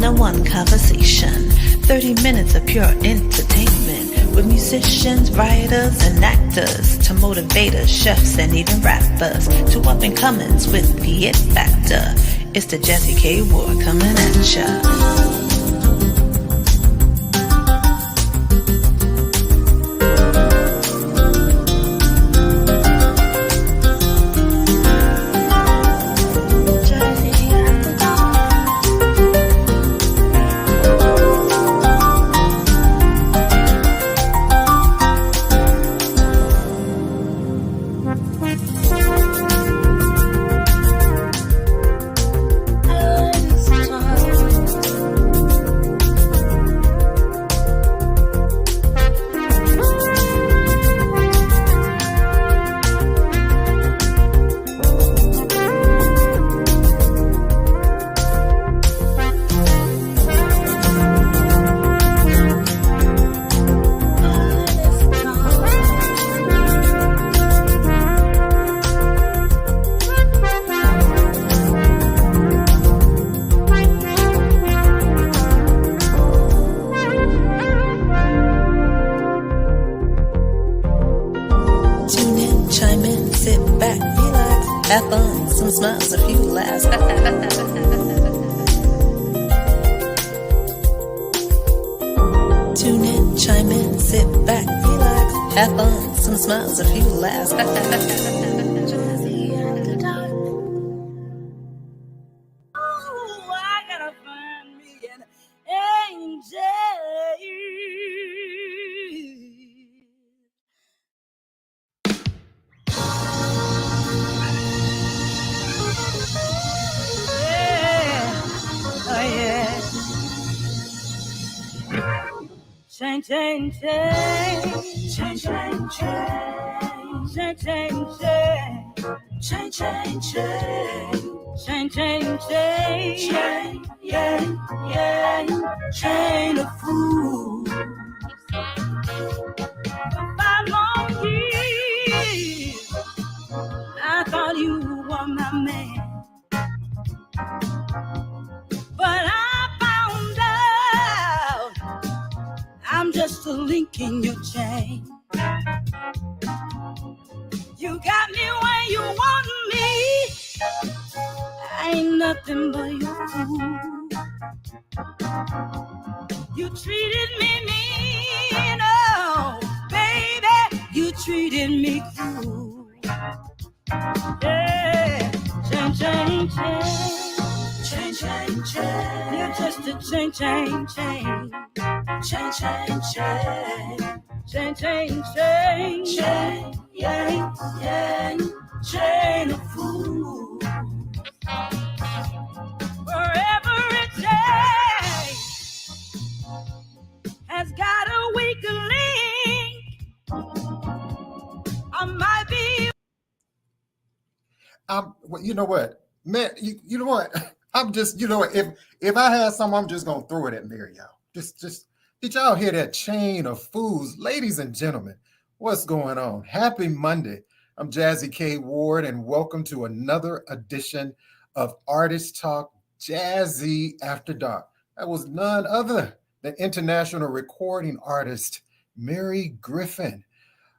one-on-one conversation. 30 minutes of pure entertainment with musicians, writers, and actors to motivators, chefs, and even rappers to up-and-comings with the it factor. It's the Jazzy K Ward coming at ya. Have fun, some smiles, a few laughs. Tune in, chime in, sit back, relax. Have fun, some smiles, a few laughs. Chain, chain, chain, chain, chain, chain, chain, chain, chain, chain, chain, chain, chain, chain, chain, chain of food. For 5 long years, I thought you were my man, but I'm just a link in your chain. You got me where you want me. I ain't nothing but your fool. You treated me mean, oh, baby, you treated me cruel. Yeah, chain, chain, chain. Chain, chain, chain. You're just a chain, chain, chain. Chain, chain, chain. Chain, chain, chain. Chain, chain, chain of food. Wherever it takes has got a weak link. I might be. You know what, man? You know what? I'm just, you know, if I had some, I'm just gonna throw it at Mary, y'all. Just did y'all hear that chain of foods? Ladies and gentlemen, what's going on? Happy Monday. I'm Jazzy K Ward, and welcome to another edition of Artist Talk Jazzy After Dark. That was none other than international recording artist Mary GRIFFIN.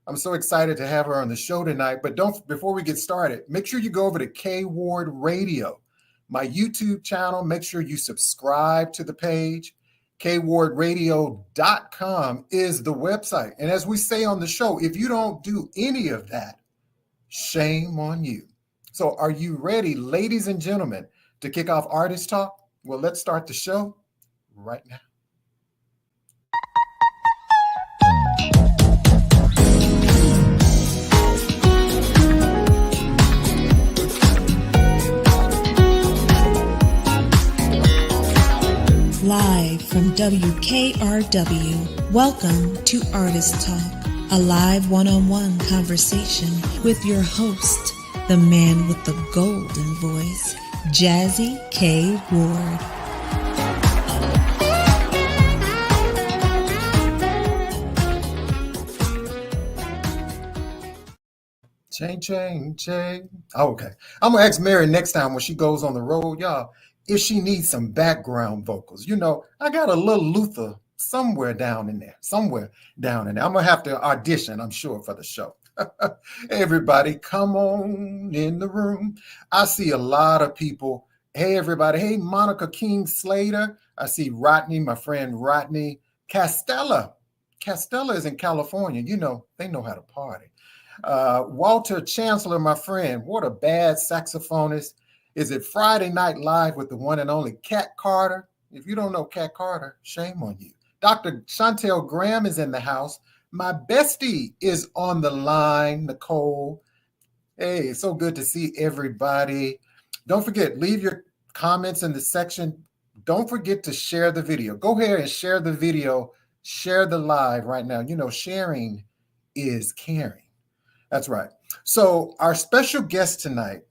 I'm so excited to have her on the show tonight. But before we get started, make sure you go over to K Ward Radio, my YouTube channel. Make sure you subscribe to the page. KWardRadio.com is the website. And as we say on the show, if you don't do any of that, shame on you. So are you ready, ladies and gentlemen, to kick off Artist Talk? Well, let's start the show right now. Live from WKRW, welcome to Artist Talk, a live one-on-one conversation with your host, the man with the golden voice, Jazzy K Ward. Chain. Oh, okay. I'm going to ask Mary next time when she goes on the road, y'all, if she needs some background vocals. I got a little Luther somewhere down in there, somewhere down in there. I'm going to have to audition, I'm sure, for the show. Everybody, come on in the room. I see a lot of people. Hey, everybody. Hey, Monica King Slater. I see Rodney, my friend Rodney Castella. Castella is in California. They know how to party. Walter Chancellor, my friend. What a bad saxophonist. Is it Friday Night Live with the one and only Cat Carter? If you don't know Cat Carter, shame on you. Dr. Chantel Graham is in the house. My bestie is on the line, Nicole. Hey, it's so good to see everybody. Don't forget, leave your comments in the section. Don't forget to share the video. Go ahead and share the video. Share the live right now. Sharing is caring. That's right. So our special guest tonight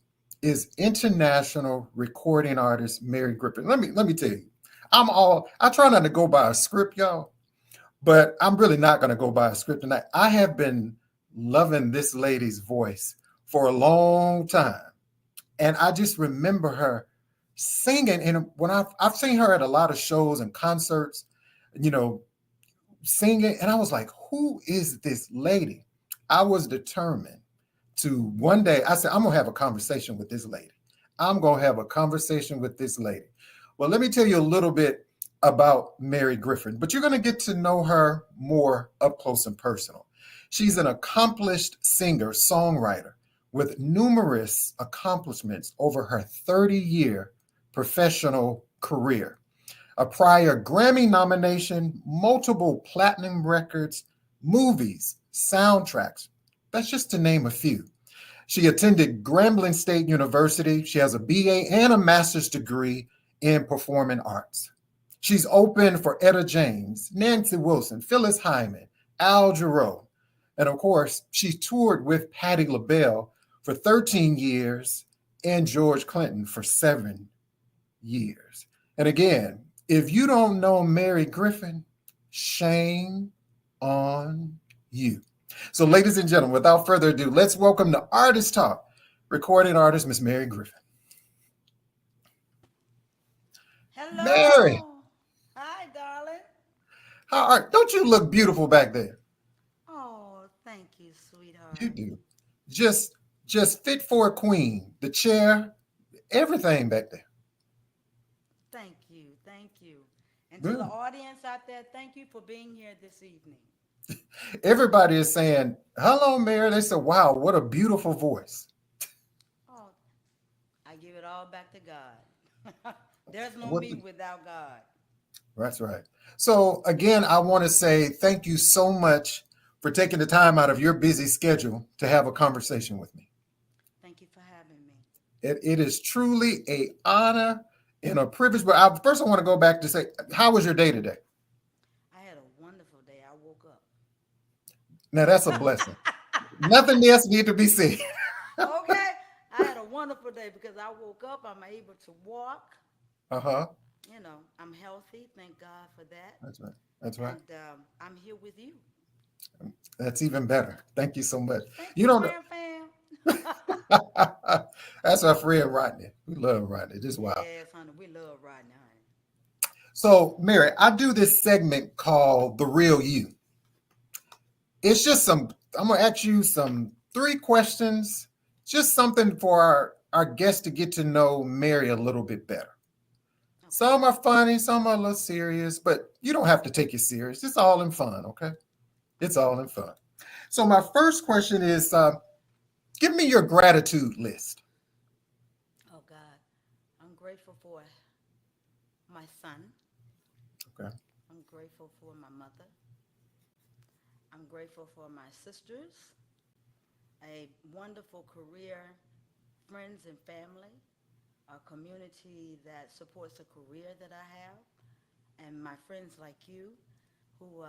is international recording artist Mary Griffin. Let me tell you, I try not to go by a script, y'all, but I'm really not going to go by a script tonight. I have been loving this lady's voice for a long time. And I just remember her singing. And when I've seen her at a lot of shows and concerts, singing. And I was like, who is this lady? I was determined to one day, I said, I'm going to have a conversation with this lady. I'm going to have a conversation with this lady. Well, let me tell you a little bit about Mary Griffin, but you're going to get to know her more up close and personal. She's an accomplished singer, songwriter with numerous accomplishments over her 30-year professional career. A prior Grammy nomination, multiple platinum records, movies, soundtracks. That's just to name a few. She attended Grambling State University. She has a BA and a master's degree in performing arts. She's opened for Etta James, Nancy Wilson, Phyllis Hyman, Al Jarreau. And of course, she toured with Patti LaBelle for 13 years and George Clinton for 7 years. And again, if you don't know Mary Griffin, shame on you. So ladies and gentlemen, without further ado, let's welcome to Artist Talk, recording artist, Miss Mary Griffin. Hello. Mary. Hi, darling. Don't you look beautiful back there? Oh, thank you, sweetheart. You do. Just fit for a queen. The chair, everything back there. Thank you. Thank you. And Good. to the audience out there, thank you for being here this evening. Everybody is saying, hello, Mary. They said, wow, what a beautiful voice. Oh, I give it all back to God. There's no me without God. That's right. So again, I want to say thank you so much for taking the time out of your busy schedule to have a conversation with me. Thank you for having me. It is truly an honor and a privilege. But first, I want to go back to say, how was your day today? I had a wonderful day. I woke up. Now, that's a blessing. Nothing else need to be said. Okay. I had a wonderful day because I woke up. I'm able to walk. Uh-huh. I'm healthy. Thank God for that. That's right. That's right. And I'm here with you. That's even better. Thank you so much. Thank You don't fam. That's our friend Rodney. We love Rodney. Just wow. Yes, honey. We love Rodney, honey. So, Mary, I do this segment called The Real You. It's just I'm going to ask you 3 questions, just something for our guests to get to know Mary a little bit better. Okay. Some are funny, some are a little serious, but you don't have to take it serious. It's all in fun, okay? It's all in fun. So my first question is, give me your gratitude list. Oh, God. I'm grateful for my son. Okay. I'm grateful for my mother. I'm grateful for my sisters, a wonderful career, friends and family, a community that supports the career that I have, and my friends like you who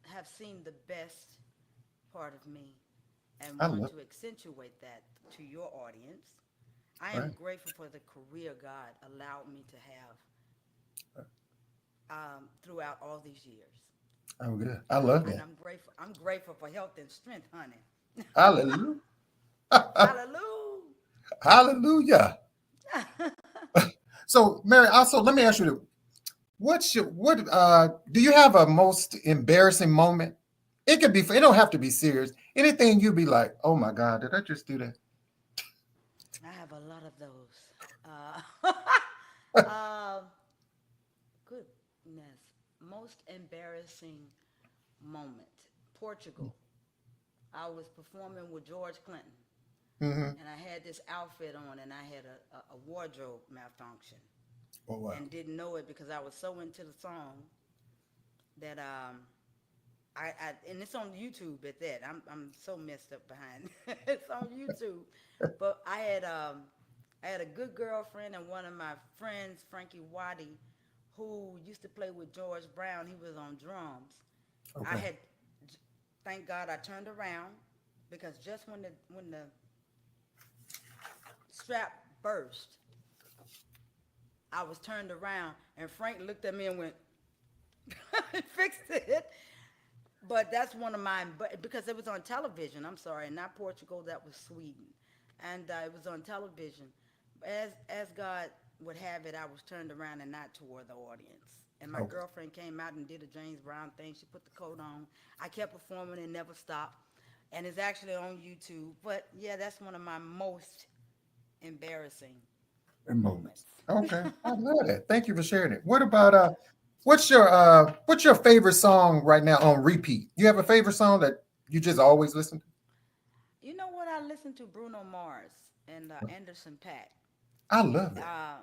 have seen the best part of me and want to accentuate that to your audience. I am grateful for the career God allowed me to have throughout all these years. Oh, good. I love that. And I'm grateful for health and strength, honey. Hallelujah. Hallelujah. Hallelujah. So, Mary, also let me ask you, what do you have a most embarrassing moment? It could be, it don't have to be serious. Anything you'd be like, oh my God, did I just do that? I have a lot of those. Uh, goodness, most embarrassing moment. Portugal. I was performing with George Clinton, Hmm. and I had this outfit on, and I had a wardrobe malfunction, Oh wow. and didn't know it because I was so into the song that I and it's on YouTube at that. I'm so messed up behind. It's on YouTube, but I had a good girlfriend and one of my friends, Frankie Waddy, who used to play with George Brown. He was on drums. I Okay. had, thank God, I turned around because just when the strap burst, I was turned around and Frank looked at me and went, fixed it. But that's one of mine, but because it was on television. I'm sorry, not Portugal. That was Sweden, and it was on television. As God would have it, I was turned around and not toward the audience. And my Okay. girlfriend came out and did a James Brown thing. She put the coat on. I kept performing and never stopped. And it's actually on YouTube. But yeah, that's one of my most embarrassing Moments. moments. Okay. I love that. Thank you for sharing it. What about what's your favorite song right now on repeat? You have a favorite song that you just always listen You know what? I listened to Bruno Mars and to? Anderson .Paak. I love that. Uh,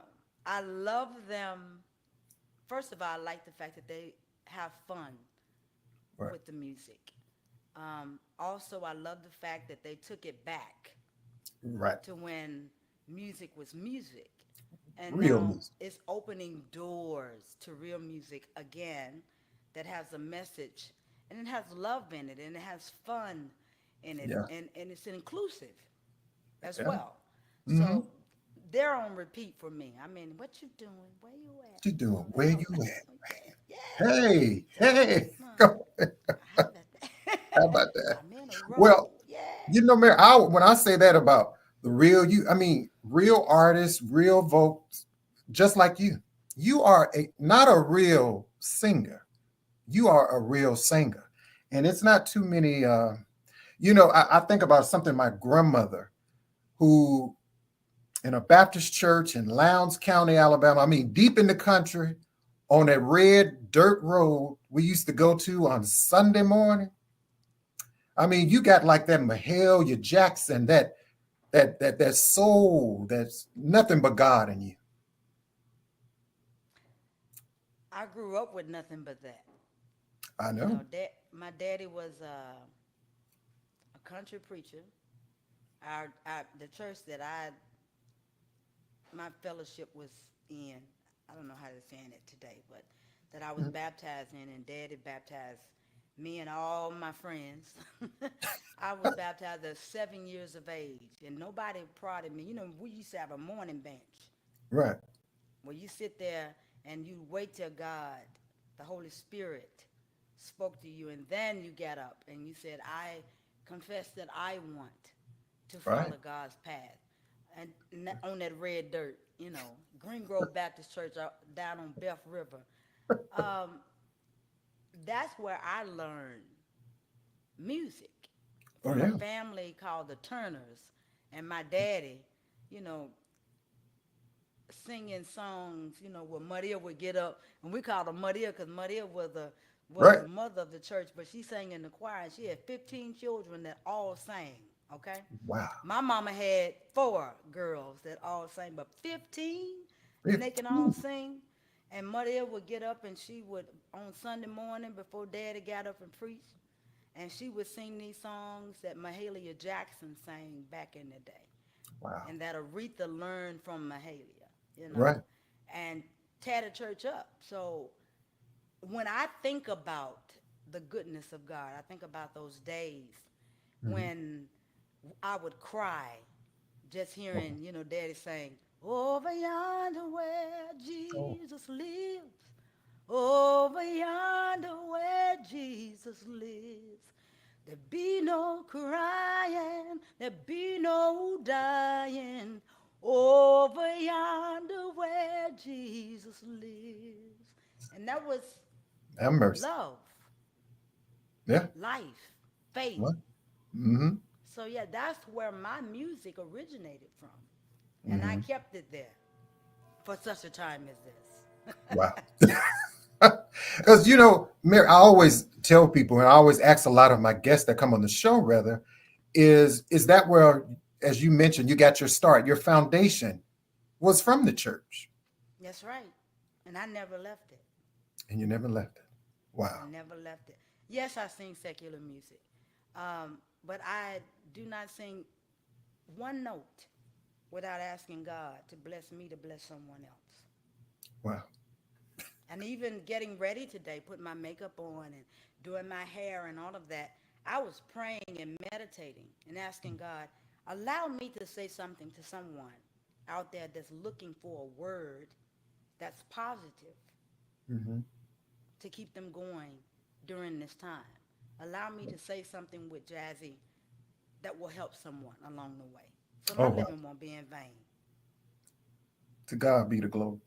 I love them. First of all, I like the fact that they have fun Right. with the music. Also, I love the fact that they took it back Right. to when music was music. And Real now music. it's opening doors to real music again that has a message and it has love in it and it has fun in it Yeah. and it's inclusive as Yeah. well. Mm-hmm. So they're on repeat for me. I mean, what you doing? Where you at? What you doing? All Where that. you at? Yeah. Hey, So, hey. come on. Go. How about How that? about that? I'm in a Well, row. Yeah. Mary, when I say that about the real you, I mean real artists, real folks, just like you. You are not a real singer. You are a real singer. And it's not too many I think about something my grandmother, who in a Baptist church in Lowndes County, Alabama, I mean deep in the country, on that red dirt road we used to go to on Sunday morning. I mean, you got like that Mahalia Jackson, that soul that's nothing but God in you. I grew up with nothing but that. I You know. know, my daddy was a country preacher. The church that my fellowship was in, I don't know how to say it today, but that I was Mhm. baptized in, and daddy baptized me and all my friends. I was baptized at 7 years of age, and nobody prodded me. You know, we used to have a morning bench Right. where you sit there and you wait till God, the Holy Spirit, spoke to you, and then you get up and you said, I confess that I want to Right. follow God's path. And on that red dirt, Green Grove Baptist Church down on Beth River. Um, that's where I learned music Oh from a yeah. family called the Turners. And my daddy, you know, singing songs, where Maria would get up, and we called her Maria because Maria was Right. the mother of the church, but she sang in the choir, and she had 15 children that all sang, okay? Wow. My mama had 4 girls that all sang, but 15, and they can all 15. sing. And Maria would get up, and she would, on Sunday morning before Daddy got up and preached, and she would sing these songs that Mahalia Jackson sang back in the day Wow. and that Aretha learned from Mahalia, Right. and tear the church up. So when I think about the goodness of God, I think about those days Hmm. when I would cry just hearing, Daddy saying, over yonder where Oh, Jesus lives, over yonder where Jesus lives. There be no crying, there be no dying over yonder where Jesus lives. And that was Have mercy. love, Yeah. life, faith. What? Mm-hmm. So yeah, that's where my music originated from. And I Mm-hmm. kept it there for such a time as this. Wow. Because Mary, I always tell people, and I always ask a lot of my guests that come on the show, rather, is that where, as you mentioned, you got your start, your foundation was from the church, That's right. And I never left it. and you never left it. I Wow. never left it. Yes, I sing secular music, but I do not sing one note without asking God to bless me to bless someone else. Wow. And even getting ready today, putting my makeup on and doing my hair and all of that, I was praying and meditating and asking God, allow me to say something to someone out there that's looking for a word that's positive Mm-hmm. to keep them going during this time. Allow me to say something with Jazzy that will help someone along the way. So Oh, my wow. living won't be in vain. To God be the glory.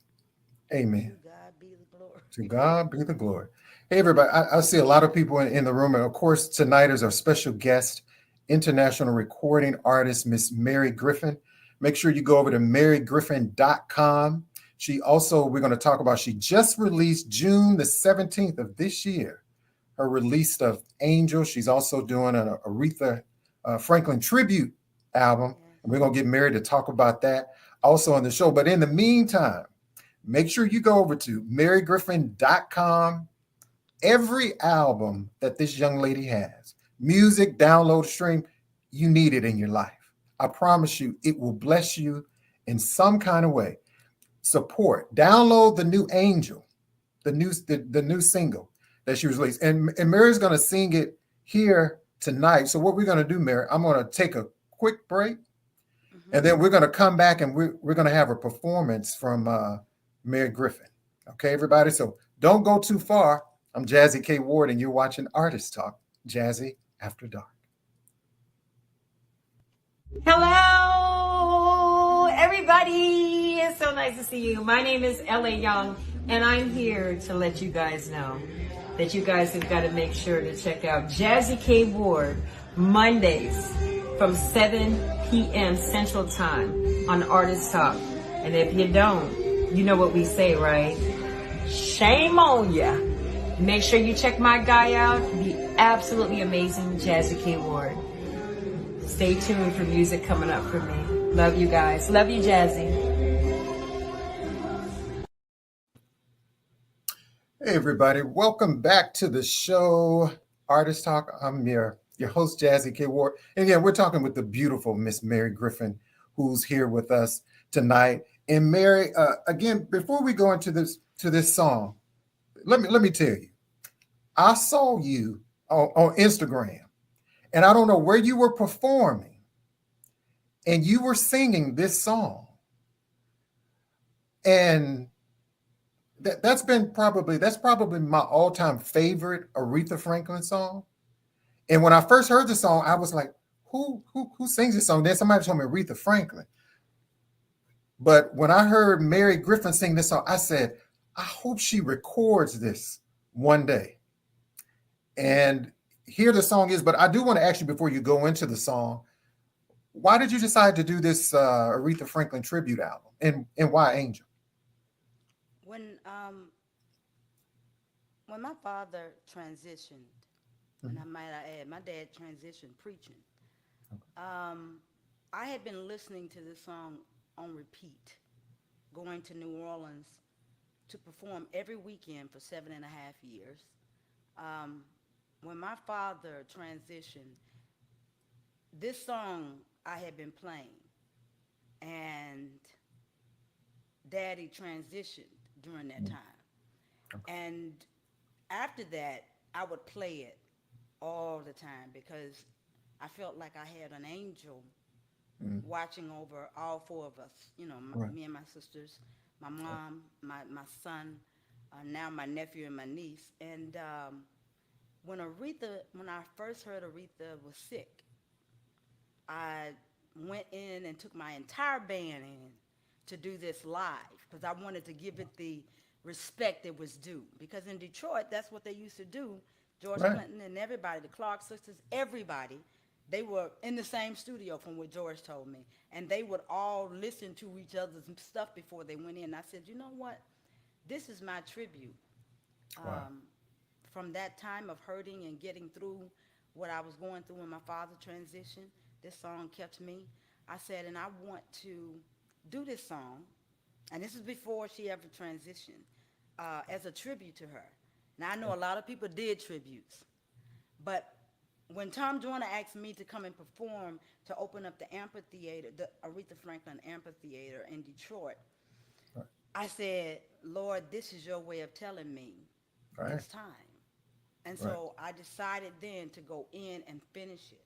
Amen. To God be the glory. To God be the glory. Hey, everybody. I see a lot of people in the room. And of course, tonight is our special guest, international recording artist, Miss Mary Griffin. Make sure you go over to marygriffin.com. She also, we're going to talk about, she just released June the 17th of this year, her release of Angel. She's also doing an Aretha Franklin tribute album. And we're going to get Mary to talk about that also on the show. But in the meantime, make sure you go over to marygriffin.com. Every album that this young lady has, music, download, stream, you need it in your life. I promise you, it will bless you in some kind of way. Support. Download the new Angel, the new single that she released. And Mary's going to sing it here tonight. So what we're going to do, Mary, I'm going to take a quick break, and then we're going to come back and we're going to have a performance from Mary Griffin. Okay, everybody? So don't go too far. I'm Jazzy K. Ward, and you're watching Artist Talk, Jazzy After Dark. Hello, everybody. It's so nice to see you. My name is Ella Young, and I'm here to let you guys know that you guys have got to make sure to check out Jazzy K. Ward Mondays from 7 p.m. Central Time on Artist Talk. And if you don't, you know what we say, right? Shame on ya. Make sure you check my guy out, the absolutely amazing Jazzy K. Ward. Stay tuned for music coming up for me. Love you guys. Love you, Jazzy. Hey, everybody. Welcome back to the show, Artist Talk. I'm your host, Jazzy K. Ward. And again, we're talking with the beautiful Miss Mary Griffin, who's here with us tonight. And Mary, again, before we go into this song, let me tell you, I saw you on Instagram, and I don't know where you were performing, and you were singing this song. And that's probably my all-time favorite Aretha Franklin song. And when I first heard the song, I was like, who sings this song? Then somebody told me Aretha Franklin. But when I heard Mary Griffin sing this song, I said, I hope she records this one day. And here the song is, but I do want to ask you before you go into the song, why did you decide to do this Aretha Franklin tribute album, and why Angel? When my father transitioned, and I might add, my dad transitioned preaching. I had been listening to this song on repeat, going to New Orleans to perform every weekend for 7.5 years. When my father transitioned, this song I had been playing, and Daddy transitioned during that time. Okay. And after that, I would play it all the time because I felt like I had an angel watching over all four of us, right. Me and my sisters, my mom, my son, now my nephew and my niece. And when I first heard Aretha was sick, went in and took my entire band in to do this live because I wanted to give it the respect it was due. Because in Detroit, that's what they used to do. George Right. Clinton and everybody, the Clark sisters, everybody, they were in the same studio from what George told me. And they would all listen to each other's stuff before they went in. I said, you know what? This is my tribute. Wow. From that time of hurting and getting through what I was going through when my father transitioned, this song kept me. I said, and I want to do this song, and this is before she ever transitioned, as a tribute to her. Now, I know a lot of people did tributes, but when Tom Joyner asked me to come and perform to open up the amphitheater, the Aretha Franklin Amphitheater in Detroit, Right. I said, Lord, this is your way of telling me Right. it's time. And so I decided then to go in and finish it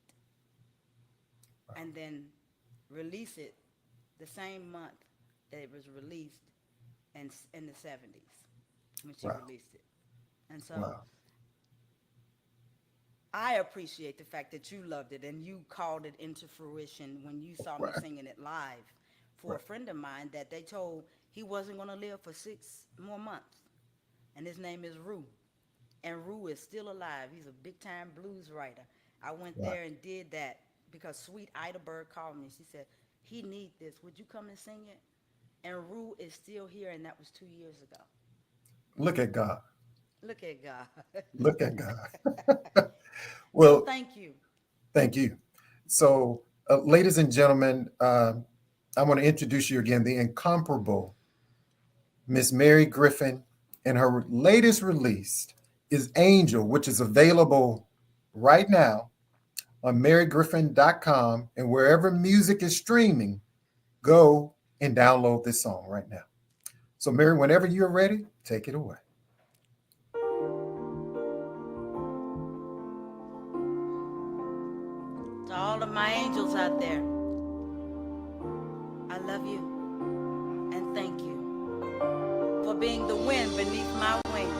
and then release it the same month that it was released in the 70s when she Wow. released it. And so Wow. I appreciate the fact that you loved it and you called it into fruition when you saw me Right. singing it live for a friend of mine that they told he wasn't going to live for 6 more months. And his name is Rue. And Rue is still alive. He's a big-time blues writer. I went Wow. there and did that because sweet Ida Bird called me. She said, he need this. Would you come and sing it? And Rue is still here, and that was 2 years ago. Look at God. Look at God. Look at God. Well, Thank you. thank you. So, ladies and gentlemen, I want to introduce you again, the incomparable Miss Mary Griffin, and her latest release is Angel, which is available right now on marygriffin.com, and wherever music is streaming, go and download this song right now. So, Mary, whenever you're ready, take it away. To all of my angels out there, I love you and thank you for being the wind beneath my wings.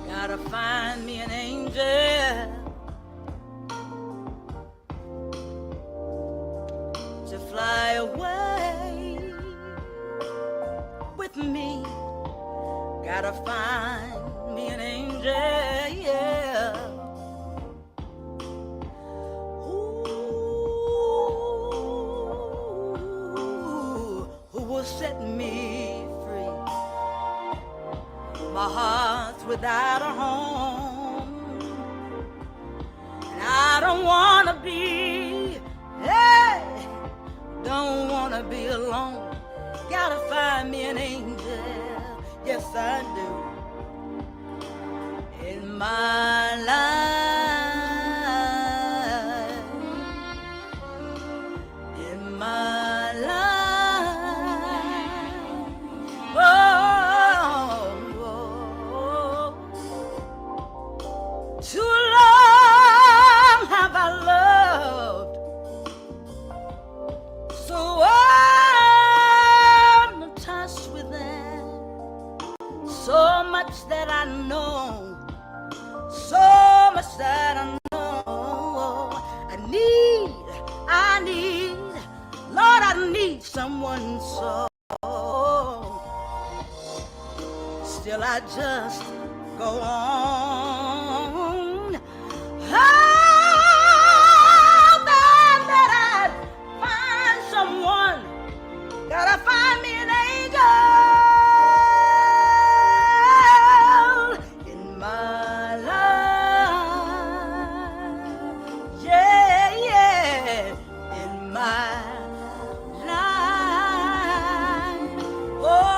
Gotta find me an angel to fly away with me. Gotta find me an angel, yeah. Ooh, who will set me free. My heart's without a home, and I don't wanna be, hey, don't wanna be alone. Gotta find me an angel, yes I do, in my life, in my life. Oh, too long have I loved, so touched with them, so much that I know, so much that I know. I need, Lord, I need someone so. Still I just go on. Hoping that I'd find someone. Gotta find me an angel in my life. Yeah, yeah, in my life. Oh,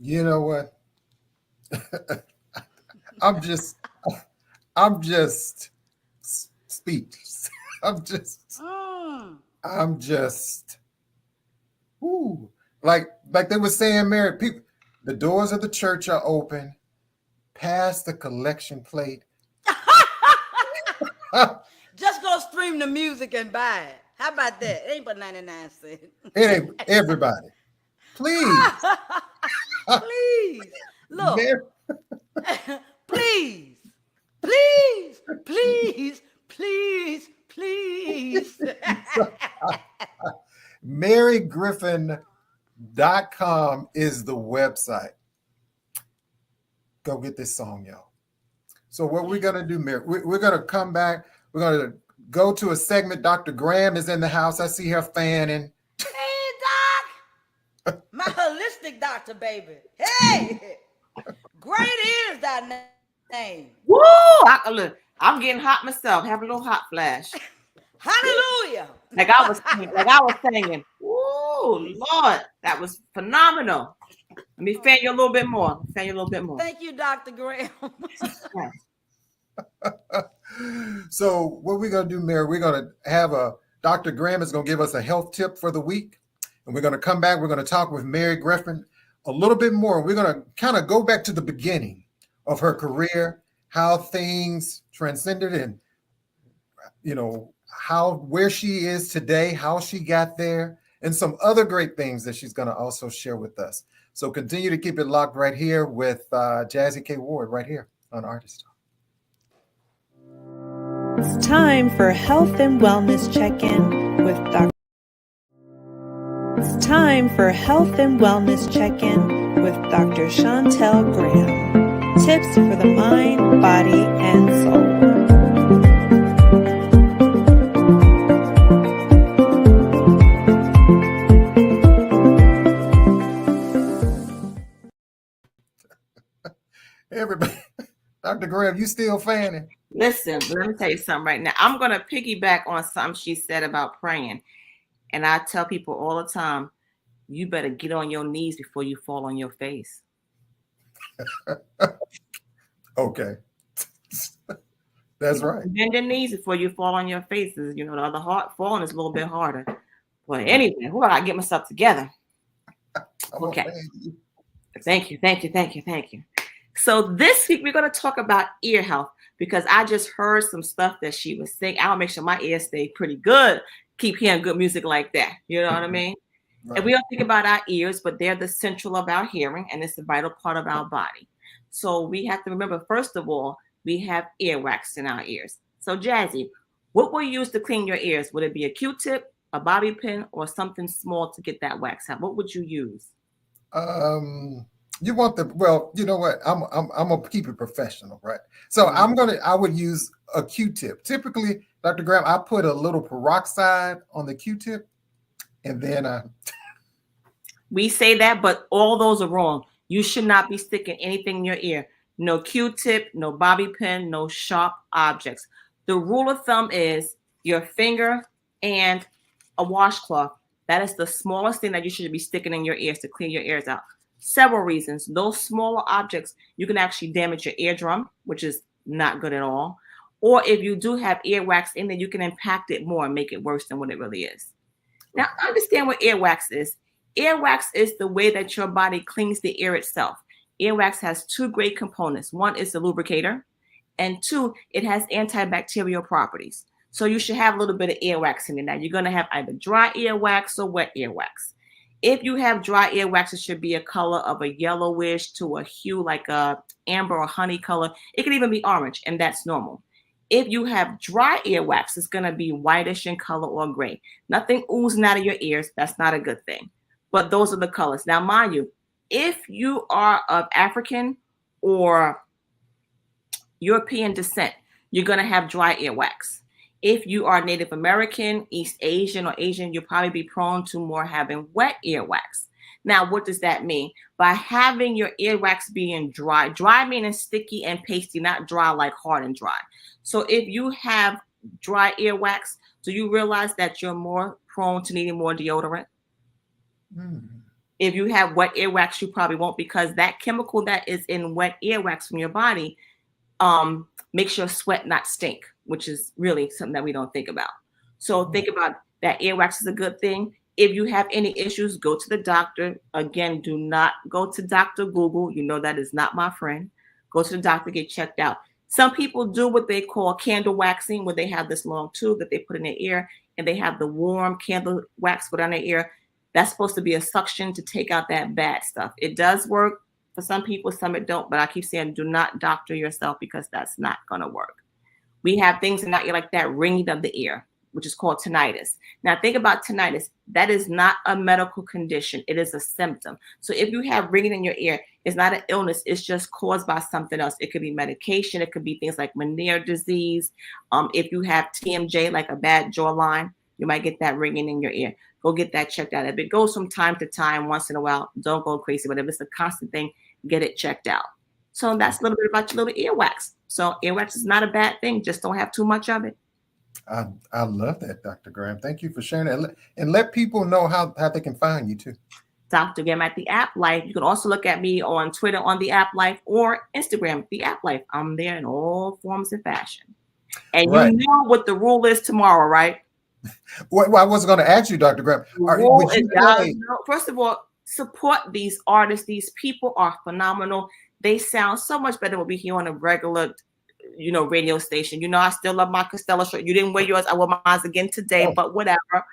You know what? I'm just, I'm just speechless. I'm just, Mm. I'm just, ooh. Like they were saying, Mary, people, the doors of the church are open. Pass the collection plate. it Just go stream the music and buy it. How about that? It ain't but 99 cents. ain't everybody. Please, Please. Look. Mary, Please. Please. Please. Please. Please. MaryGriffin.com is the website. Go get this song, y'all. So what we're gonna do, Mary, we're gonna come back. We're gonna go to a segment. Dr. Graham is in the house. I see her fanning. Hey, Doc. My holistic doctor, baby. Hey. Great is thy name. Woo! Look, I'm getting hot myself. Have a little hot flash. Hallelujah. Like I was saying. Woo, Lord, that was phenomenal. Let me fan you a little bit more. Fan you a little bit more. Thank you, Dr. Graham. Yes. So what we're gonna do, Mary, we're gonna have Dr. Graham is gonna give us a health tip for the week, and we're gonna come back. We're gonna talk with Mary Griffin a little bit more. We're gonna kind of go back to the beginning of her career, how things transcended, and where she is today, how she got there, and some other great things that she's gonna also share with us. So continue to keep it locked right here with Jazzy K. Ward right here on Artist Talk. It's time for Health and Wellness Check-In with Dr. It's time for Health and Wellness Check-In with Dr. Chantel Graham. Tips for the mind, body, and soul. Everybody, Dr. Graham, you still fanning? Listen, let me tell you something right now. I'm going to piggyback on something she said about praying. And I tell people all the time, you better get on your knees before you fall on your face. Okay. That's right. Bend your knees before you fall on your faces. The other falling is a little bit harder. But anyway, I got to get myself together. Okay. Thank you. So this week we're going to talk about ear health because I just heard some stuff that she was saying. I'll make sure my ears stay pretty good. Keep hearing good music like that. You know what I mean? Right. And we don't think about our ears, but they're the central of our hearing, and it's a vital part of our body. So we have to remember, first of all, we have earwax in our ears. So Jazzy, what will you use to clean your ears? Would it be a Q-tip, a bobby pin, or something small to get that wax out? What would you use? You want you know what? I'm gonna keep it professional, right? So I would use a Q-tip. Typically, Dr. Graham, I put a little peroxide on the Q-tip, and then we say that, but all those are wrong. You should not be sticking anything in your ear. No Q-tip, no bobby pin, no sharp objects. The rule of thumb is your finger and a washcloth. That is the smallest thing that you should be sticking in your ears to clean your ears out. Several reasons. Those smaller objects, you can actually damage your eardrum, which is not good at all. Or if you do have earwax in there, you can impact it more and make it worse than what it really is. Now, understand what earwax is. Earwax is the way that your body cleans the ear itself. Earwax has two great components. One is the lubricator, and two, it has antibacterial properties. So you should have a little bit of earwax in there. Now, you're going to have either dry earwax or wet earwax. If you have dry earwax, it should be a color of a yellowish to a hue like a amber or honey color. It can even be orange, and that's normal. If you have dry earwax, it's going to be whitish in color or gray. Nothing oozing out of your ears. That's not a good thing. But those are the colors. Now, mind you, if you are of African or European descent, you're going to have dry earwax. If you are Native American, East Asian, or Asian, you'll probably be prone to more having wet earwax. Now, what does that mean? By having your earwax being dry meaning sticky and pasty, not dry like hard and dry. So if you have dry earwax, do you realize that you're more prone to needing more deodorant? If you have wet earwax, you probably won't, because that chemical that is in wet earwax from your body makes your sweat not stink, which is really something that we don't think about. So think about that. Earwax is a good thing. If you have any issues, go to the doctor. Again, do not go to Dr. Google. You know that is not my friend. Go to the doctor, get checked out. Some people do what they call candle waxing, where they have this long tube that they put in their ear, and they have the warm candle wax go down their ear. That's supposed to be a suction to take out that bad stuff. It does work for some people, some it don't, but I keep saying do not doctor yourself, because that's not going to work. We have things in our ear like that ringing of the ear, which is called tinnitus. Now think about tinnitus. That is not a medical condition. It is a symptom. So if you have ringing in your ear, it's not an illness. It's just caused by something else. It could be medication. It could be things like Meniere's disease. If you have TMJ, like a bad jawline, you might get that ringing in your ear. Go get that checked out. If it goes from time to time, once in a while, don't go crazy. But if it's a constant thing, get it checked out. So that's a little bit about your little earwax. So earwax is not a bad thing. Just don't have too much of it. I love that, Dr. Graham. Thank you for sharing that. And let people know how they can find you too. Dr. Graham at The App Life. You can also look at me on Twitter on The App Life, or Instagram, The App Life. I'm there in all forms and fashion. And right. You know what the rule is tomorrow, right? Well, I was going to ask you, Dr. Graham. First of all, support these artists. These people are phenomenal. They sound so much better than what we hear on a regular, radio station. I still love my Costello shirt. You didn't wear yours. I wore mine again today, but whatever.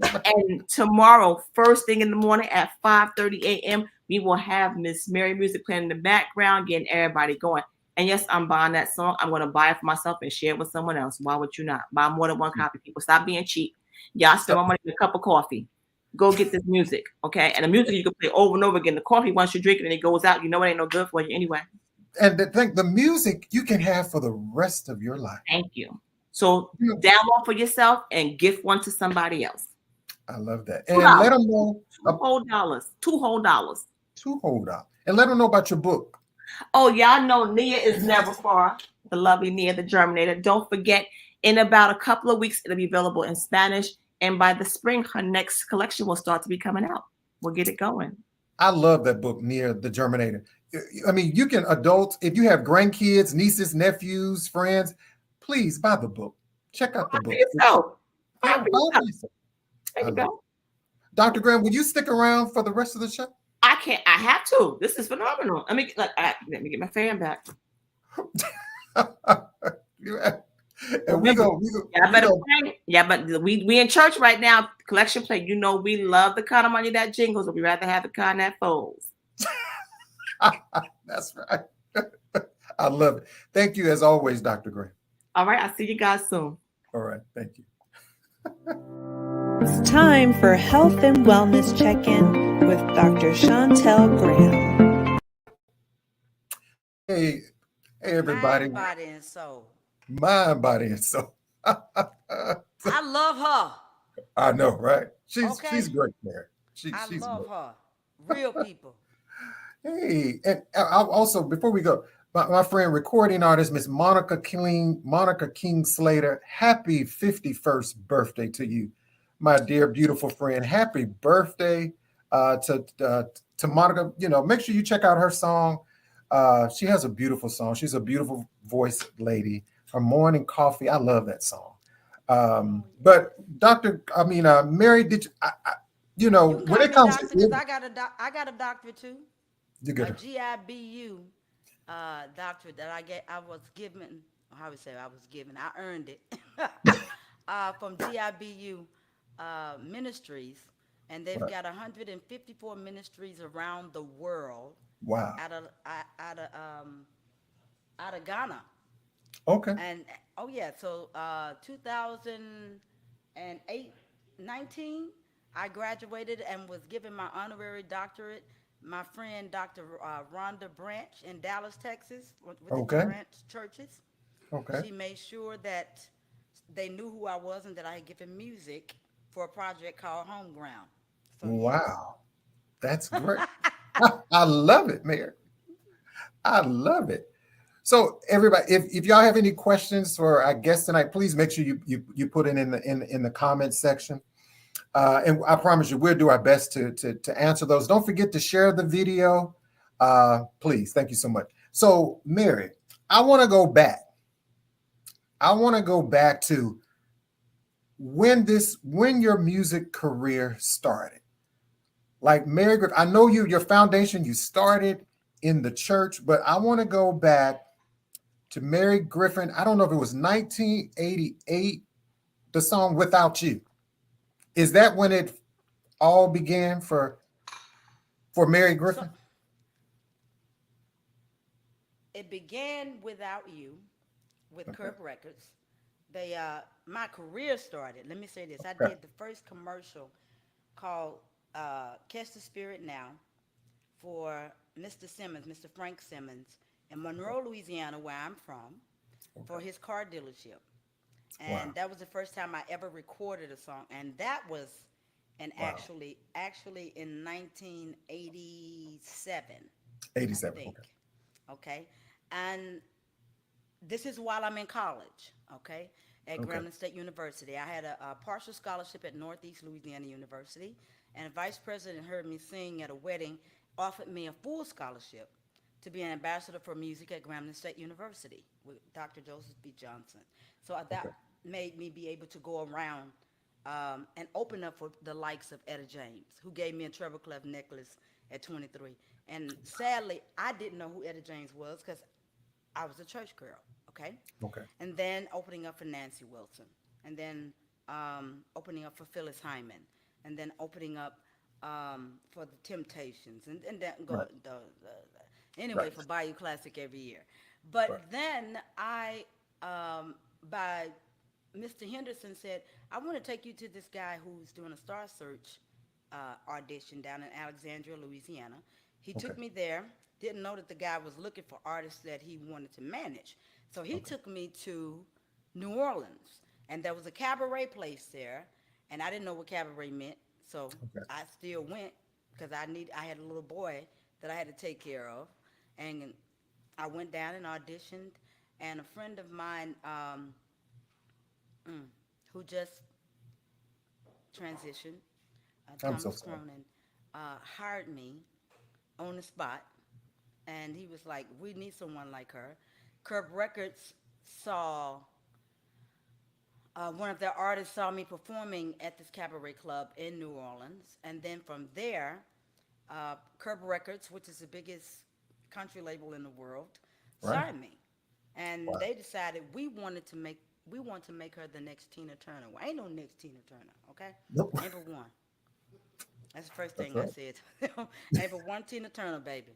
And tomorrow, first thing in the morning at 5:30 a.m., we will have Miss Mary music playing in the background, getting everybody going. And yes, I'm buying that song. I'm going to buy it for myself and share it with someone else. Why would you not? Buy more than one copy. People, stop being cheap. Y'all spend my money in a cup of coffee. Go get this music, okay? And the music you can play over and over again. The coffee, once you drink it and it goes out, it ain't no good for you anyway. And the music you can have for the rest of your life. Thank you. So download for yourself and gift one to somebody else. I love that. And let them know. $2 whole dollars. $2 whole dollars. $2 whole dollars. And let them know about your book. Oh, y'all know Nia is never far. The lovely Nia, the Germinator. Don't forget, in about a couple of weeks, it'll be available in Spanish. And by the spring, her next collection will start to be coming out. We'll get it going. I love that book, Nia, the Germinator. I mean, you can adults, if you have grandkids, nieces, nephews, friends, please buy the book. Check out the book. There you go. Dr. Graham, will you stick around for the rest of the show? I can't. I have to. This is phenomenal. Let me get my fan back. And we go. Yeah, but we in church right now. Collection plate. We love the kind of money that jingles, but we rather have the kind that folds. That's right. I love it. Thank you as always, Dr. Graham. All right. I'll see you guys soon. All right. Thank you. It's time for Health and Wellness Check-In with Dr. Chantel Graham. Hey, everybody. Mind, body, and soul. Mind, body, and soul. I love her. I know, right? She's great there. I love her. Real people. Hey, and I'll also, before we go, my friend, recording artist, Miss Monica King Slater, happy 51st birthday to you, my dear, beautiful friend. Happy birthday to Monica. Make sure you check out her song. She has a beautiful song. She's a beautiful voice lady. Her Morning Coffee. I love that song. But Mary, did you, when it comes to, I got a doctorate too. You got a GIBU doctorate that I earned it from GIBU Ministries, and they've got 154 ministries around the world. Wow. Out of Ghana. Okay. And so 19, I graduated and was given my honorary doctorate. My friend, Dr. Rhonda Branch in Dallas, Texas, with the Branch churches. Okay. She made sure that they knew who I was and that I had given music for a project called Homeground. So, wow. That's great. I love it, Mayor. I love it. So everybody, if y'all have any questions for our guest tonight, please make sure you put it in the comment section. And I promise you, we'll do our best to answer those. Don't forget to share the video, please. Thank you so much. So, Mary, I want to go back. I want to go back to when your music career started. Like Mary Griffin, I know your foundation, you started in the church, but I want to go back to Mary Griffin. I don't know if it was 1988, the song Without You. Is that when it all began for Mary Griffin? It began Without You with Curb Records. My career started. Let me say this. I did the first commercial called Catch the Spirit Now for Mr. Simmons, Mr. Frank Simmons, in Monroe, Louisiana, where I'm from, for his car dealership. And that was the first time I ever recorded a song. And that was actually in 1987. 87. I think. Okay. And this is while I'm in college, okay, at Grambling State University. I had a partial scholarship at Northeast Louisiana University, and a vice president heard me sing at a wedding, offered me a full scholarship to be an ambassador for music at Grambling State University with Dr. Joseph B. Johnson. So that made me be able to go around and open up for the likes of Etta James, who gave me a treble clef necklace at 23. And sadly, I didn't know who Etta James was because I was a church girl, okay? Okay. And then opening up for Nancy Wilson, and then opening up for Phyllis Hyman, and then opening up for the Temptations, and then go anyway for Bayou Classic every year. But then by Mr. Henderson said, I want to take you to this guy who's doing a Star Search audition down in Alexandria, Louisiana. He took me there. Didn't know that the guy was looking for artists that he wanted to manage. So he took me to New Orleans, and there was a cabaret place there, and I didn't know what cabaret meant, so I still went because I had a little boy that I had to take care of, and I went down and auditioned, and a friend of mine who just transitioned, Thomas Cronin, hired me on the spot. And he was like, we need someone like her. Curb Records saw, one of their artists saw me performing at this cabaret club in New Orleans. And then from there, Curb Records, which is the biggest country label in the world, signed me. And they decided we want to make her the next Tina Turner. Well, ain't no next Tina Turner, okay? Nope. Ain't but one. That's the first thing I said to them. Ain't but one Tina Turner, baby.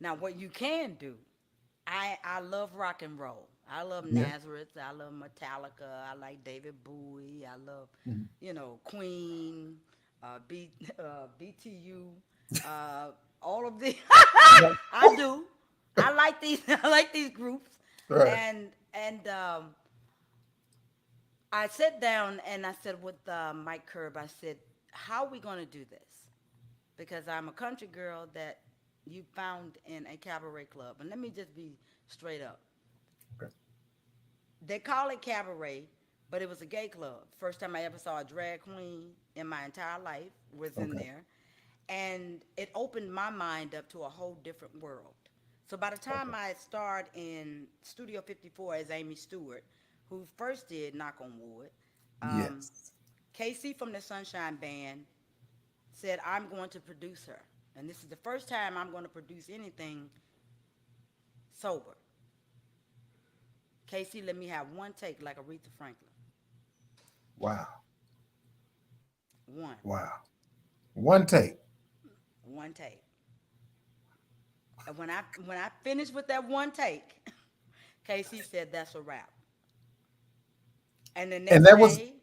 Now, what you can do, I love rock and roll. I love Nazareth. I love Metallica. I like David Bowie. I love, Queen, BTU, all of these. I do. I like these. I like these groups. Right. And I sat down and I said with Mike Curb, I said, how are we going to do this? Because I'm a country girl that you found in a cabaret club. And let me just be straight up. Okay. They call it cabaret, but it was a gay club. First time I ever saw a drag queen in my entire life was in there. And it opened my mind up to a whole different world. So by the time I starred in Studio 54 as Amy Stewart, who first did Knock on Wood, Casey from the Sunshine Band said, I'm going to produce her. And this is the first time I'm going to produce anything sober. Casey, let me have one take like Aretha Franklin. Wow. One. Wow. One take. One take. And when I finished with that one take, Casey said, that's a wrap. And the next day, that was it.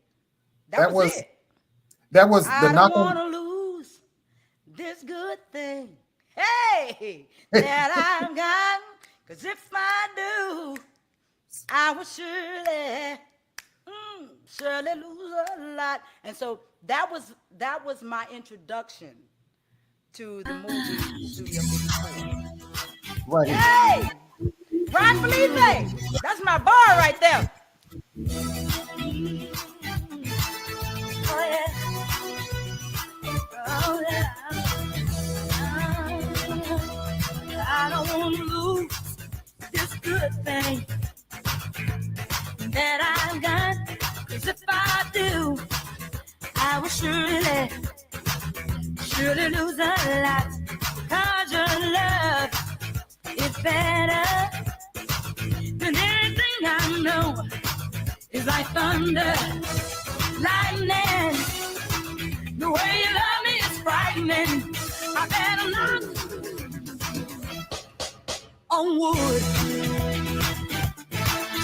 That was I don't want to lose this good thing, hey, that I've got. Because if I do, I will surely lose a lot. And so that was my introduction to the movie Studio 54. Right. Hey, Ron Felipe, that's my bar right there. Oh yeah. will surely lose a lot. 'Cause your love is better than anything I know. It's like thunder, lightning. The way you love me is frightening. I better knock on wood.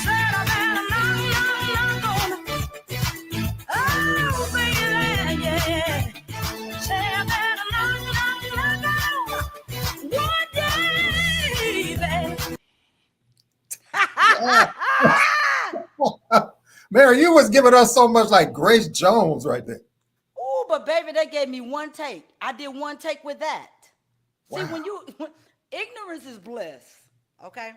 Said I better knock on. Oh, baby, yeah. Say I better knock on wood, baby. Mary, you was giving us so much like Grace Jones right there. Oh, but baby, they gave me one take. I did one take with that. Wow. See, when ignorance is bliss, okay?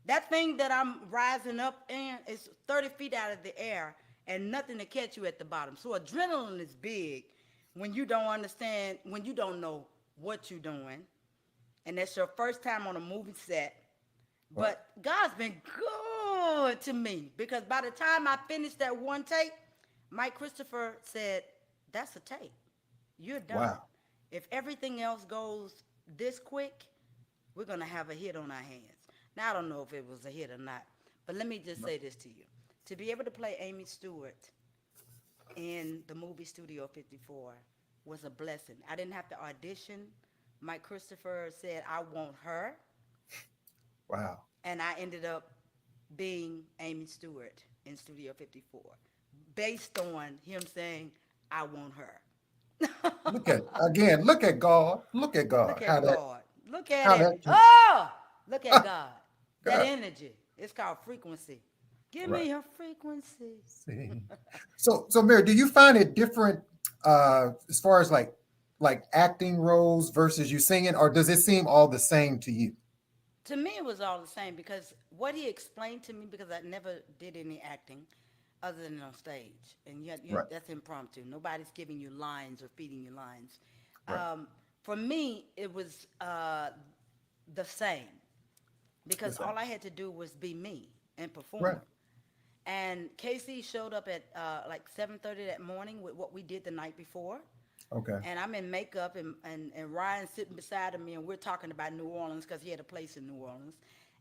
That thing that I'm rising up in is 30 feet out of the air and nothing to catch you at the bottom. So adrenaline is big when you don't understand, when you don't know what you're doing. And that's your first time on a movie set. But God's been good to me because by the time I finished that one take, Mike Christopher said, that's a take. You're done. Wow. If everything else goes this quick, we're going to have a hit on our hands. Now, I don't know if it was a hit or not, but let me just say this to you. To be able to play Amy Stewart in the movie Studio 54 was a blessing. I didn't have to audition. Mike Christopher said, I want her. Wow. And I ended up being Amy Stewart in Studio 54 based on him saying, I want her. Look at God. Look at God. Look at God. Look at how it. that- Oh, look at God. That God. energy. It's called frequency. Give me your frequency. See. So Mary, do you find it different as far as like acting roles versus you singing, or does it seem all the same to you? To me, it was all the same because what he explained to me, because I never did any acting other than on stage. And Right. that's impromptu. Nobody's giving you lines or feeding you lines. Right. For me, it was the same because all I had to do was be me and perform. Right. And Casey showed up at like 7:30 that morning with what we did the night before. Okay. And I'm in makeup, and Ryan's sitting beside of me, and we're talking about New Orleans because he had a place in New Orleans.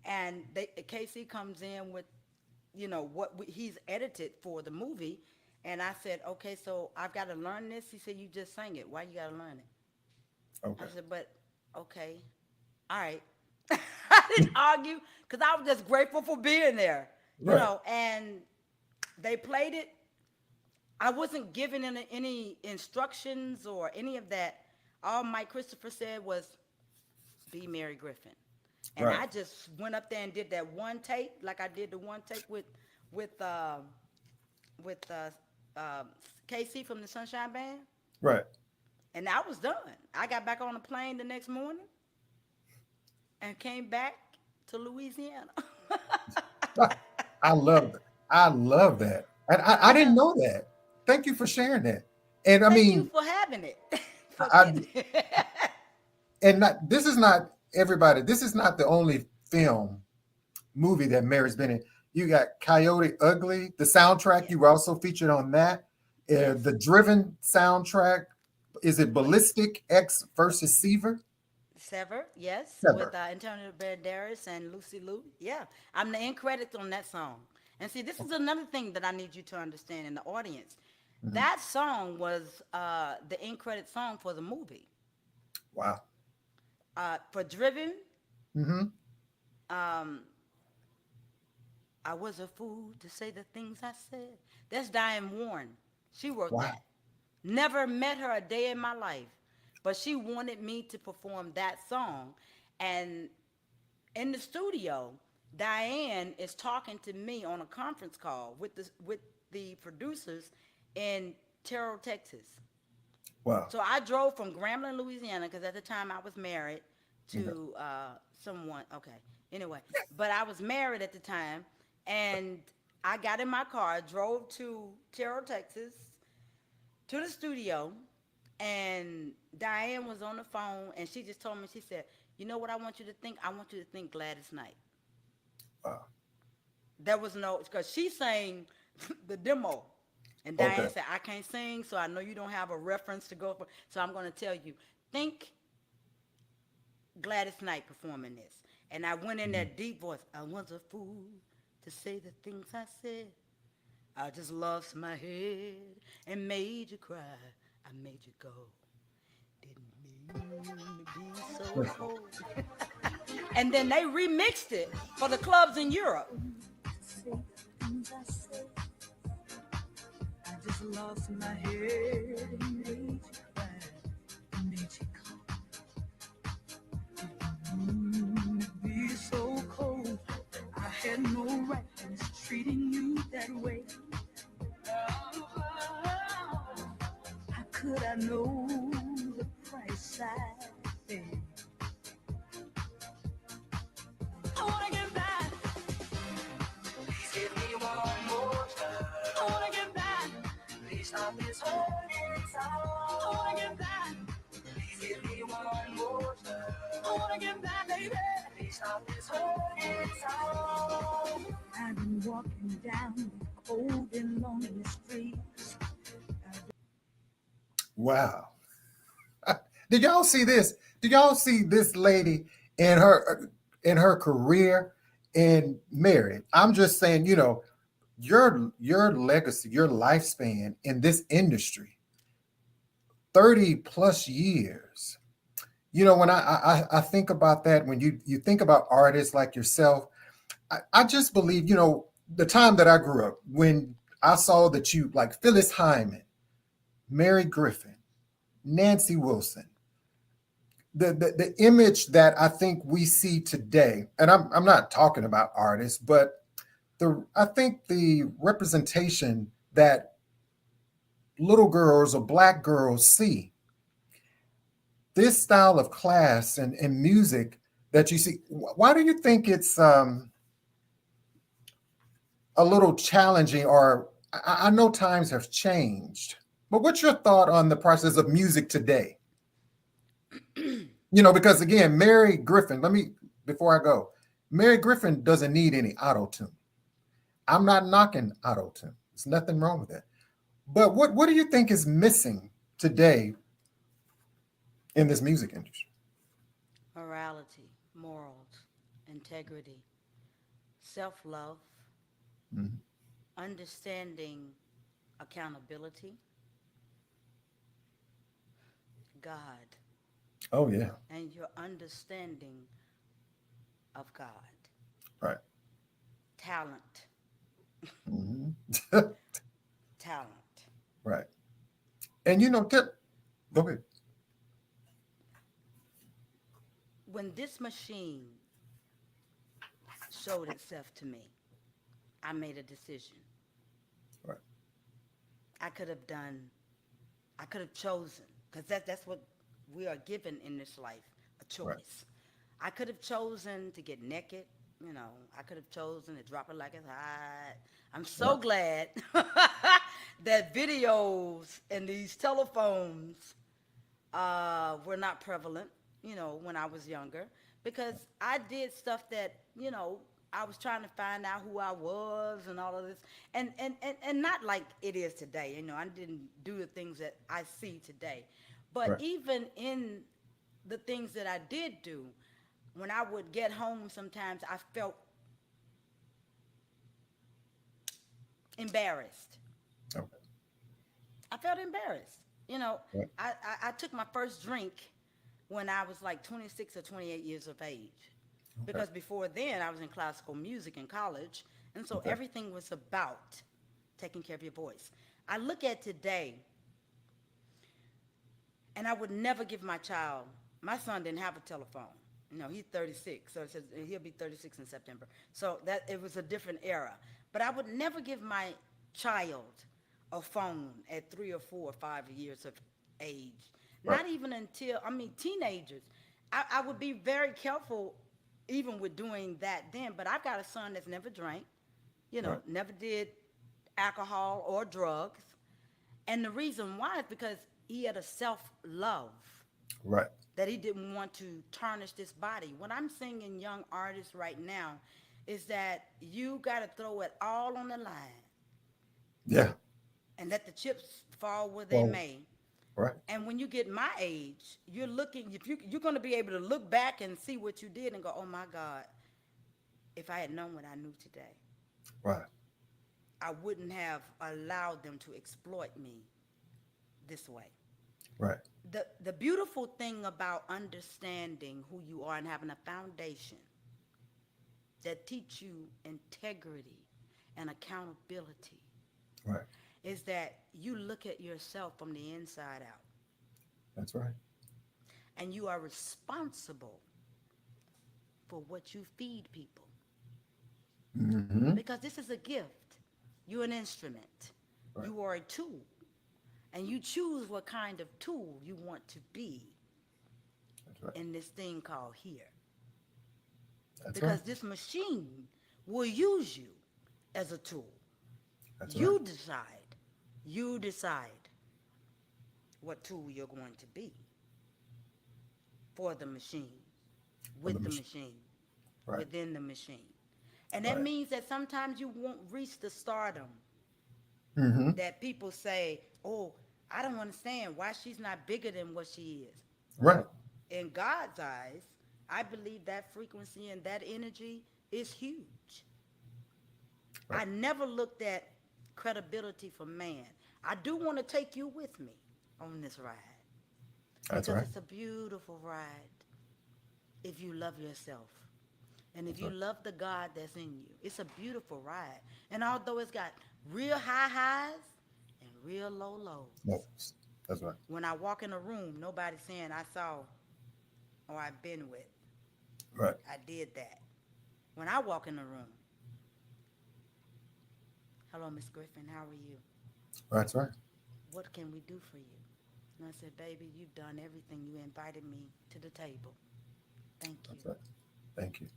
And Casey comes in with, what he's edited for the movie. And I said, okay, so I've got to learn this. He said, you just sang it. Why you got to learn it? Okay. I said, but okay, all right. I didn't argue because I was just grateful for being there, Right. and they played it. I wasn't given any instructions or any of that. All Mike Christopher said was, be Mary Griffin. And Right. I just went up there and did that one take, like I did the one take with KC from the Sunshine Band. Right. And I was done. I got back on the plane the next morning and came back to Louisiana. I love that. And I didn't know that. Thank you for sharing that. And Thank you for having it. This is not the only movie that Mary's been in. You got Coyote Ugly, the soundtrack. You were also featured on that. The Driven soundtrack. Is it Ballistic X versus Seaver? Sever, yes, Sever. with Antonio Banderas and Lucy Liu. Yeah, I'm the end credits on that song. And see, this is another thing that I need you to understand in the audience. Mm-hmm. That song was the end credit song for the movie. Wow. For Driven, mm-hmm. I was a fool to say the things I said. That's Diane Warren. She wrote that. Never met her a day in my life, but she wanted me to perform that song. And in the studio, Diane is talking to me on a conference call with the producers in Terrell, Texas. Wow. So I drove from Grambling, Louisiana, because at the time I was married to someone. Okay. Anyway, but I was married at the time, and I got in my car, drove to Terrell, Texas, to the studio, and Diane was on the phone, and she just told me, she said, you know what I want you to think? I want you to think Gladys Knight. Wow. There was no, because she sang the demo. And Diane Okay. said, I can't sing, so I know you don't have a reference to go for. So I'm going to tell you, think Gladys Knight performing this. And I went in that deep voice. I was a fool to say the things I said. I just lost my head and made you cry. I made you go. Didn't mean to be so cold. And then they remixed it for the clubs in Europe. I just lost my head and made you cry. I made you go. Be so cold. I had no right in treating you that way. How could I know the price I paid? I wanna get back. Please give me one more time. I wanna get back. Please stop this hurting sound. I wanna get back. Please give me one more time. I wanna get back, baby. Please stop this hurting sound. I've been walking down the cold and lonely streets. Wow. Did y'all see this? Did y'all see this lady in her career and married? I'm just saying, your legacy, your lifespan in this industry, 30 plus years. When I think about that, when you think about artists like yourself, I just believe, the time that I grew up, when I saw that you, like Phyllis Hyman, Mary Griffin, Nancy Wilson, the image that I think we see today, and I'm not talking about artists, but I think the representation that little girls or Black girls see, this style of class and music that you see, why do you think it's a little challenging? Or I know times have changed, but what's your thought on the process of music today? Because again, Mary Griffin, before I go, Mary Griffin doesn't need any auto-tune. I'm not knocking auto-tune. There's nothing wrong with that. But what do you think is missing today in this music industry? Morality, morals, integrity, self-love, understanding accountability, God. Oh, yeah. And your understanding of God. Right. Talent. Talent. Right. And go ahead. When this machine showed itself to me, I made a decision. Right. I could have chosen, because that's what we are given in this life, a choice. Right. I could have chosen to get naked, I could have chosen to drop it like it's hot. I'm so glad that videos and these telephones were not prevalent, when I was younger, because I did stuff that, I was trying to find out who I was and all of this, and not like it is today. I didn't do the things that I see today. But even in the things that I did do, when I would get home, sometimes I felt embarrassed. Okay. I felt embarrassed. I took my first drink when I was like 26 or 28 years of age. Okay. Because before then, I was in classical music in college, and so everything was about taking care of your voice. I look at today, and I would never give my son didn't have a telephone. He's 36, so he'll be 36 in September. So that it was a different era. But I would never give my child a phone at 3 or 4 or 5 years of age. Right. Not even until, teenagers. I would be very careful even with doing that then. But I've got a son that's never drank, never did alcohol or drugs. And the reason why is because he had a self-love. Right. That he didn't want to tarnish this body. What I'm seeing in young artists right now is that you got to throw it all on the line. Yeah. and let the chips fall where they Well, may. right. And when you get my age, you're looking, if you're going to be able to look back and see what you did and go, oh my God, if I had known what I knew today, Right. I wouldn't have allowed them to exploit me this way. Right. The beautiful thing about understanding who you are and having a foundation that teach you integrity and accountability Right. is that you look at yourself from the inside out, That's right. and you are responsible for what you feed people, Mm-hmm. because this is a gift. You're an instrument. Right. You are a tool, and you choose what kind of tool you want to be That's right. in this thing called here. That's Because right. this machine will use you as a tool. That's You right. decide. You decide what tool you're going to be for the machine, with the machine, Right. within the machine. And that Right. means that sometimes you won't reach the stardom Mm-hmm. that people say, oh, I don't understand why she's not bigger than what she is. Right. In God's eyes, I believe that frequency and that energy is huge. Right. I never looked at credibility for man. I do want to take you with me on this ride. That's Because right. it's a beautiful ride if you love yourself. And if That's you right. love the God that's in you. It's a beautiful ride. And although it's got real high highs and real low lows. No, that's right. When I walk in a room, nobody's saying I saw or I've been with. Right. I did that. When I walk in the room, hello, Miss Griffin, how are you? That's right. What can we do for you? And I said, baby, you've done everything. You invited me to the table. Thank you. That's right. Thank you.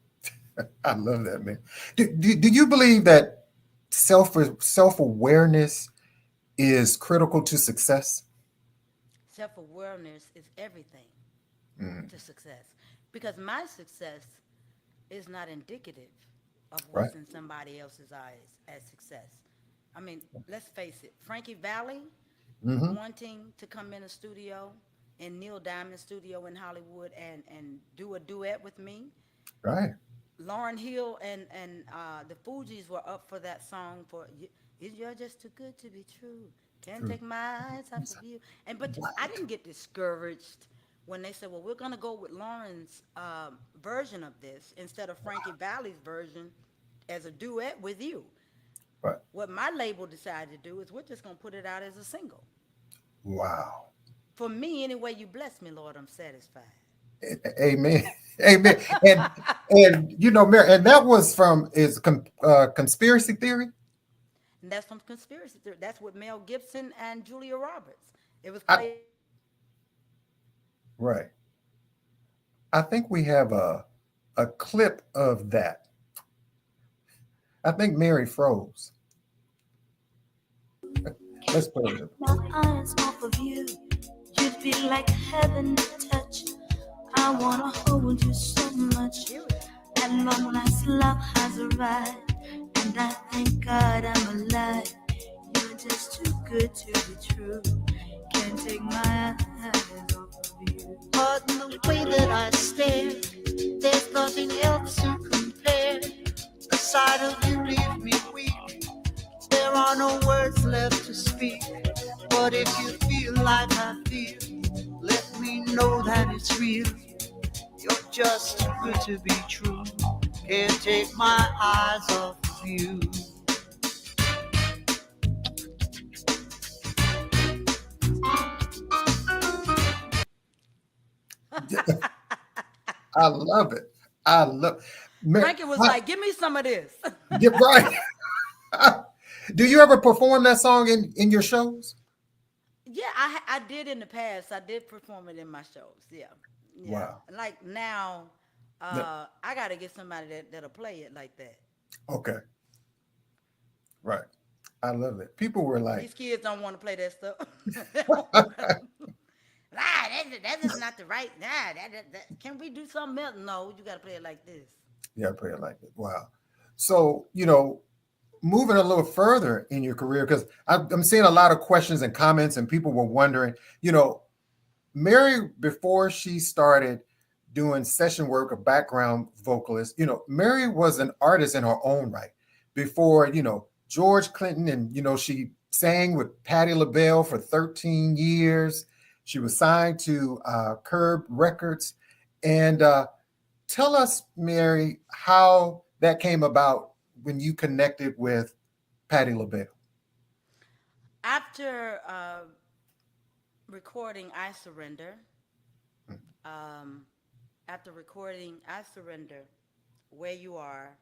I love that, man. Do you believe that self-awareness is critical to success? Self-awareness is everything Mm. to success. Because my success is not indicative of Right. what's in somebody else's eyes as success. I mean, let's face it. Frankie Valli Mm-hmm. wanting to come in a studio, in Neil Diamond's studio in Hollywood, and do a duet with me. Right. Lauryn Hill and the Fugees were up for that song for "You're Just Too Good to Be True." Can't True. take my eyes off of you. But I didn't get discouraged when they said, "Well, we're gonna go with Lauren's version of this instead of Frankie Valli's version as a duet with you." Right. What my label decided to do is we're just gonna put it out as a single. Wow. For me, any way you bless me, Lord, I'm satisfied. Amen. Amen. And you know, Mary, and that was from conspiracy theory. And that's from conspiracy theory. That's with Mel Gibson and Julia Roberts. It was I- played. Right. I think we have a clip of that. I think Mary froze. Let's play it. My eyes off of you, you'd feel like heaven to touch. I wanna hold you so much. At long last, love has arrived, and I thank God I'm alive. You're just too good to be true. Can't take my eyes off of you. But the way that I stare, there's nothing else to compare. The sight of you leaves me weak. There are no words left to speak. But if you feel like I feel, let me know that it's real. You're just too good to be true. Can't take my eyes off of you. I love it. I love. Frankie was like, "Give me some of this." Get right. Do you ever perform that song in your shows? Yeah, I did in the past. I did perform it in my shows. Yeah. Wow. Like now, Yeah. I got to get somebody that'll play it like that. Okay. Right. I love it. People were like, These kids don't want to play that stuff. That is not the right. Can we do something else? No, you got to play it like this. yeah, play it like it. Wow. So, you know, moving a little further in your career, because I'm seeing a lot of questions and comments, and people were wondering, Mary, before she started doing session work or background vocalist, Mary was an artist in her own right. Before, George Clinton, and, she sang with Patti LaBelle for 13 years. She was signed to Curb Records. And tell us, Mary, how that came about when you connected with Patti LaBelle. After recording I Surrender, um, after recording I Surrender, Where You Are,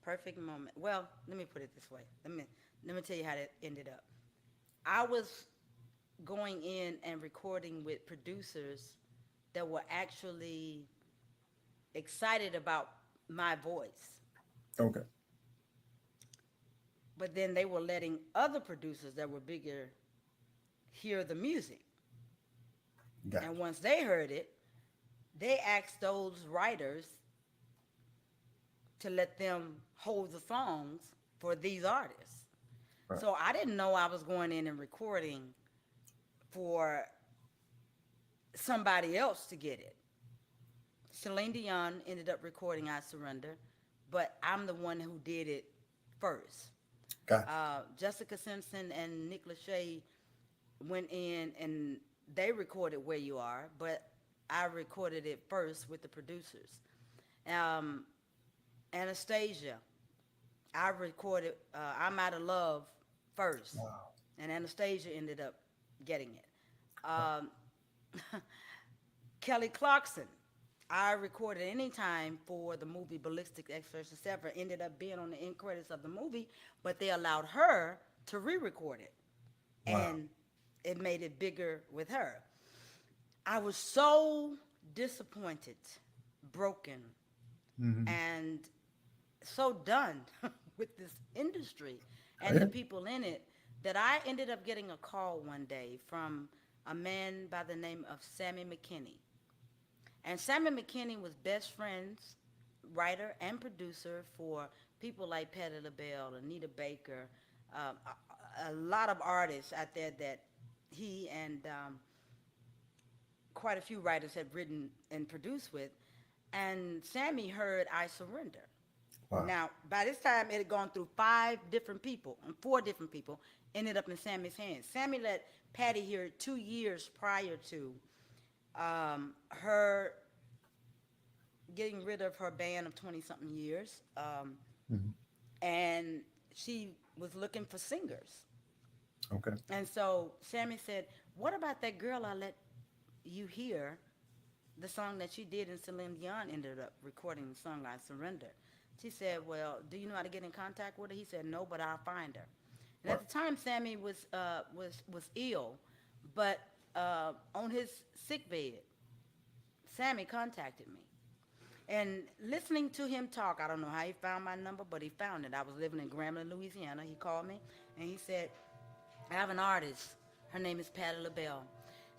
Perfect Moment. Well, let me put it this way. Let me tell you how that ended up. I was going in and recording with producers that were actually excited about my voice. Okay. But then they were letting other producers that were bigger hear the music. Got And once they heard it, they asked those writers to let them hold the songs for these artists. Right. So I didn't know I was going in and recording for somebody else to get it. Celine Dion ended up recording I Surrender, but I'm the one who did it first. Jessica Simpson and Nick Lachey went in and they recorded Where You Are, but I recorded it first with the producers. Anastasia, I recorded I'm Out of Love first, Wow. and Anastasia ended up getting it. Kelly Clarkson, I recorded Anytime for the movie Ballistic Extraction 7, ended up being on the end credits of the movie, but they allowed her to re-record it. Wow. And it made it bigger with her. I was so disappointed, broken, and so done with this industry and the people in it that I ended up getting a call one day from a man by the name of Sammy McKinney. And Sammy McKinney was best friends, writer and producer for people like Patti LaBelle, Anita Baker, a lot of artists out there that he and quite a few writers had written and produced with. And Sammy heard I Surrender. Wow. Now, by this time, it had gone through 4 different people, ended up in Sammy's hands. Sammy let Patti hear it 2 years prior to her getting rid of her band of 20-something years. And she was looking for singers. Okay. And so Sammy said, what about that girl I let you hear, the song that she did, and Celine Dion ended up recording the song I Surrender. She said, well, do you know how to get in contact with her? He said, no, but I'll find her. And at the time, Sammy was ill, but on his sick bed, Sammy contacted me. And listening to him talk, I don't know how he found my number, but he found it. I was living in Grambling, Louisiana. He called me, and he said, I have an artist. Her name is Patti LaBelle.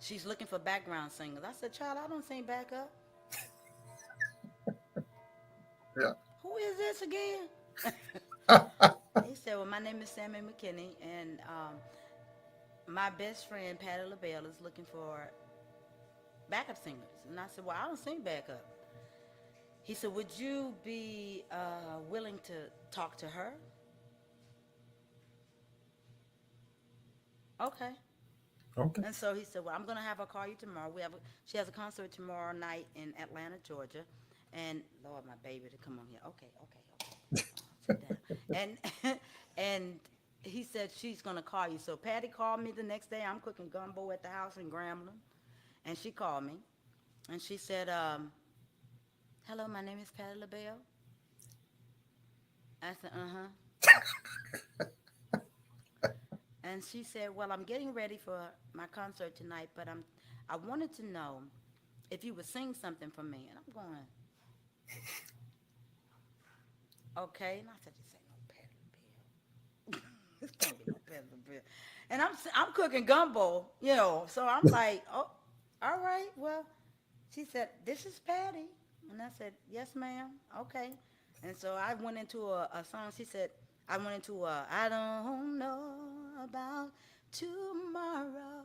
She's looking for background singers. I said, child, I don't sing backup. Yeah. Who is this again? He said, well, my name is Sammy McKinney, and my best friend, Patti LaBelle, is looking for backup singers. And I said, well, I don't sing backup. He said, would you be willing to talk to her? Okay. Okay. And so he said, well, I'm going to have her call you tomorrow. She has a concert tomorrow night in Atlanta, Georgia. And, Lord, my baby to come on here. Okay. Sit down. And he said, she's going to call you. So Patty called me the next day. I'm cooking gumbo at the house in Grambling. And she called me. And she said, hello, my name is Patti LaBelle. I said, uh-huh. And she said, well, I'm getting ready for my concert tonight, but I wanted to know if you would sing something for me. And I'm going, okay. And I said, this ain't no Patti LaBelle. This can't be no Patti LaBelle. And I'm cooking gumbo, so I'm like, oh, all right, well. She said, this is Patty. And I said, yes, ma'am. Okay. And so I went into a song. She said, I went into I don't know about tomorrow.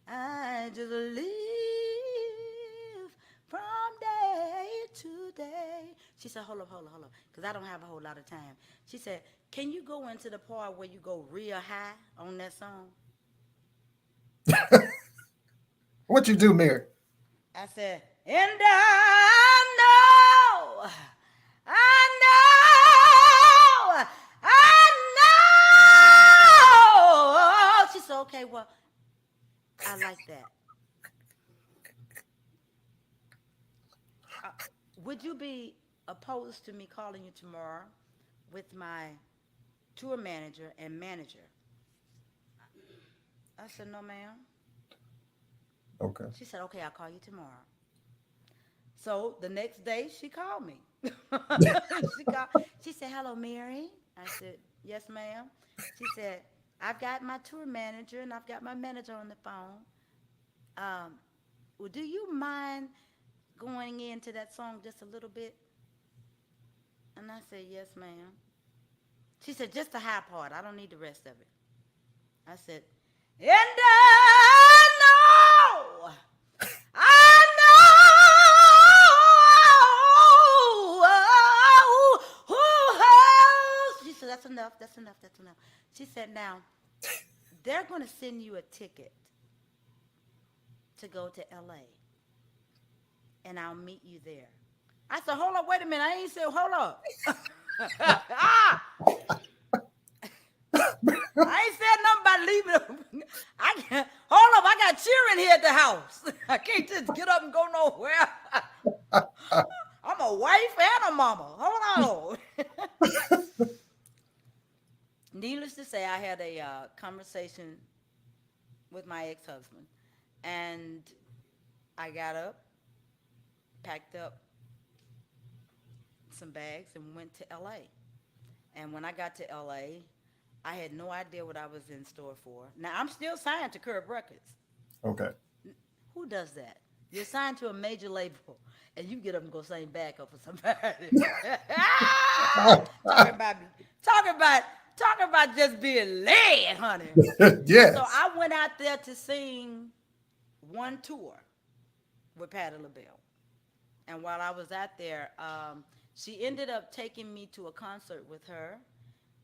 I just live from day to day. She said, hold up, because I don't have a whole lot of time. She said, can you go into the part where you go real high on that song? What you do, Mary? I said, and I know, I know, I know. She said, okay, well, I like that. Uh, would you be opposed to me calling you tomorrow with my tour manager and manager? I said, no, ma'am. Okay. She said, okay, I'll call you tomorrow. So the next day, she called me. she called. She said, "Hello, Mary." I said, "Yes, ma'am." She said, "I've got my tour manager and I've got my manager on the phone. Um, well, do you mind going into that song just a little bit?" And I said, "Yes, ma'am." She said, "Just the high part. I don't need the rest of it." I said, "And I know." I know. She said, that's enough, that's enough, that's enough. She said, now, they're going to send you a ticket to go to LA, and I'll meet you there. I said, hold up, wait a minute. I ain't said, hold up. I ain't said nothing about leaving. I can't, hold up, I got cheering here at the house. I can't just get up and go nowhere. I'm a wife and a mama. Hold on. Needless to say, I had a conversation with my ex-husband, and I got up, packed up some bags, and went to LA. And when I got to LA, I had no idea what I was in store for. Now, I'm still signed to Curb Records. Okay. Who does that? You're signed to a major label, and you get up and go sing backup for somebody. talking about, talking about just being led, honey. Yes. So I went out there to sing one tour with Patti LaBelle. And while I was out there, she ended up taking me to a concert with her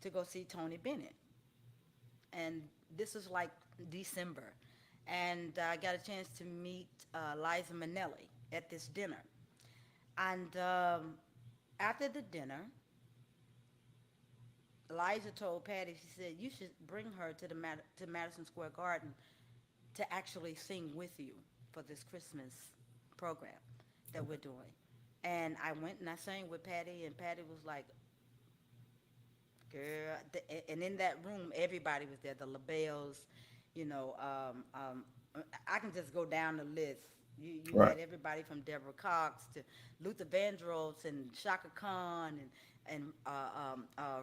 to go see Tony Bennett. And this was like December. And I got a chance to meet Liza Minnelli at this dinner. And after the dinner, Liza told Patty, she said, you should bring her to to Madison Square Garden to actually sing with you for this Christmas program that we're doing. And I went and I sang with Patty, and Patty was like, girl, and in that room, everybody was there, the LaBelles, you know, I can just go down the list. You Right. had everybody from Deborah Cox to Luther Vandross and Shaka Khan and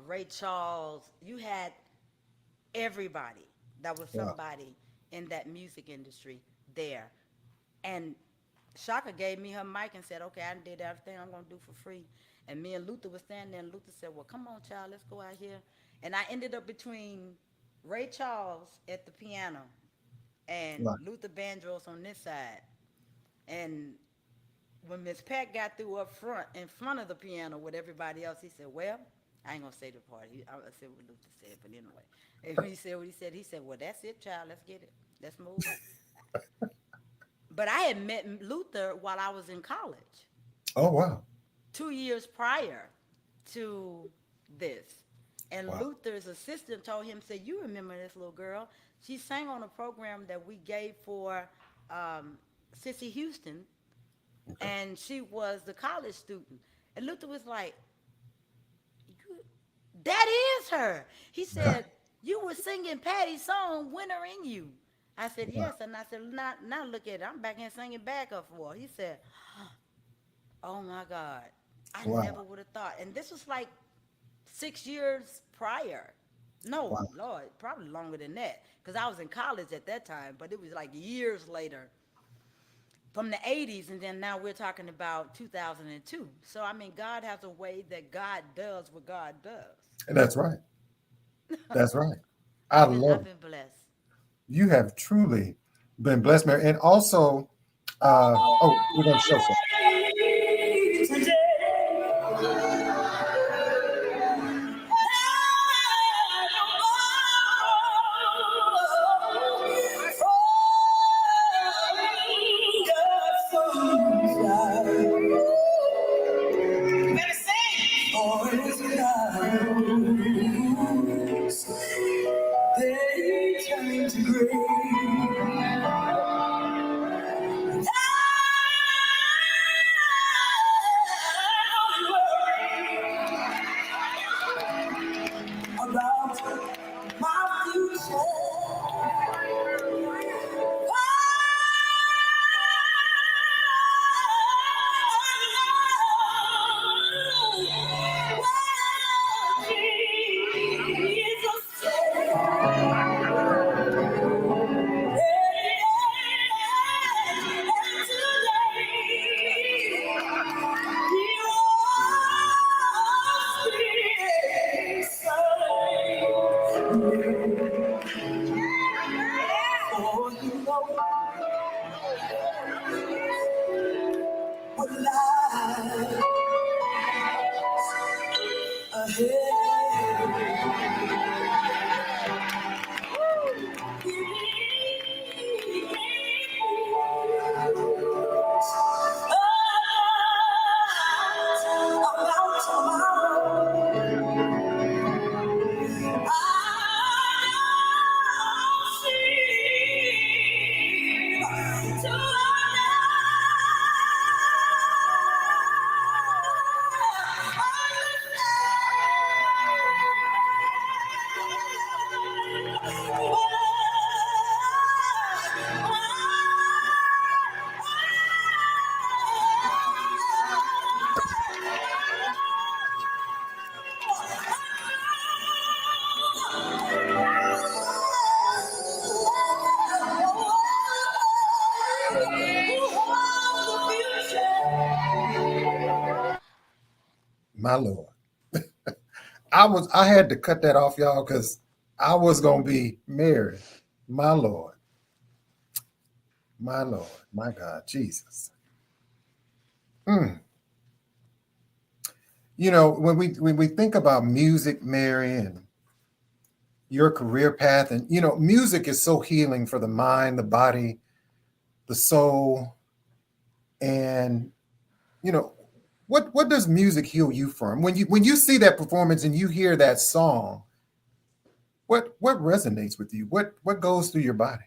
Ray Charles. You had everybody that was Wow. somebody in that music industry there. And Shaka gave me her mic and said, okay, I did everything I'm going to do for free. And me and Luther was standing there, and Luther said, well, come on, child, let's go out here. And I ended up between Ray Charles at the piano and Right. Luther Vandross on this side. And when Miss Pat got through up front, in front of the piano with everybody else, he said, well, I ain't going to say the part. I said what Luther said, but anyway. And when he said what he said, well, that's it, child, let's get it. Let's move. But I had met Luther while I was in college, Oh wow. 2 years prior to this. And Wow. Luther's assistant told him, said, you remember this little girl? She sang on a program that we gave for Sissy Houston, and she was the college student. And Luther was like, that is her. He said, you were singing Patty's song, Winter in You. I said, yes. And I said, now look at it. I'm back here singing backup for her. He said, oh my God. I Wow. never would have thought. And this was like 6 years prior. No, Wow. Lord, probably longer than that. Because I was in college at that time, but it was like years later. from the 80s, and then now we're talking about 2002. So I mean, God has a way that God does what God does. And that's right. That's right. I I've love it. been blessed. You have truly been blessed, Mary. And also, oh, we're going to show some. My Lord. I had to cut that off, y'all, because I was gonna be married. My Lord. My Lord. My God. Jesus. Mm. You know, when we think about music, Mary, and your career path, and you know, music is so healing for the mind, the body, the soul. And you know, what does music heal you from? When you see that performance and you hear that song, what resonates with you? What goes through your body?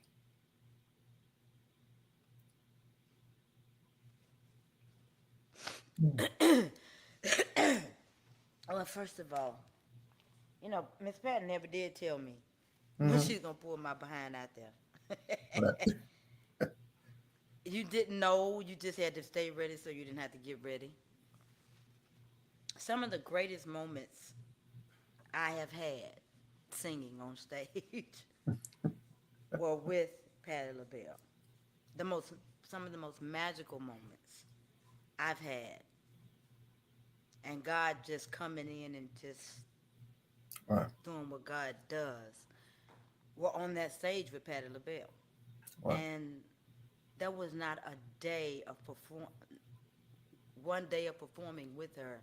Well, first of all, Miss Patton never did tell me when Mhm. she's gonna pull my behind out there. Right. You didn't know. You just had to stay ready, so you didn't have to get ready. Some of the greatest moments I have had singing on stage were with Patti LaBelle. The most, some of the most magical moments I've had, and God just coming in and just Right. doing what God does, were on that stage with Patti LaBelle. Right. And there was not a day of one day of performing with her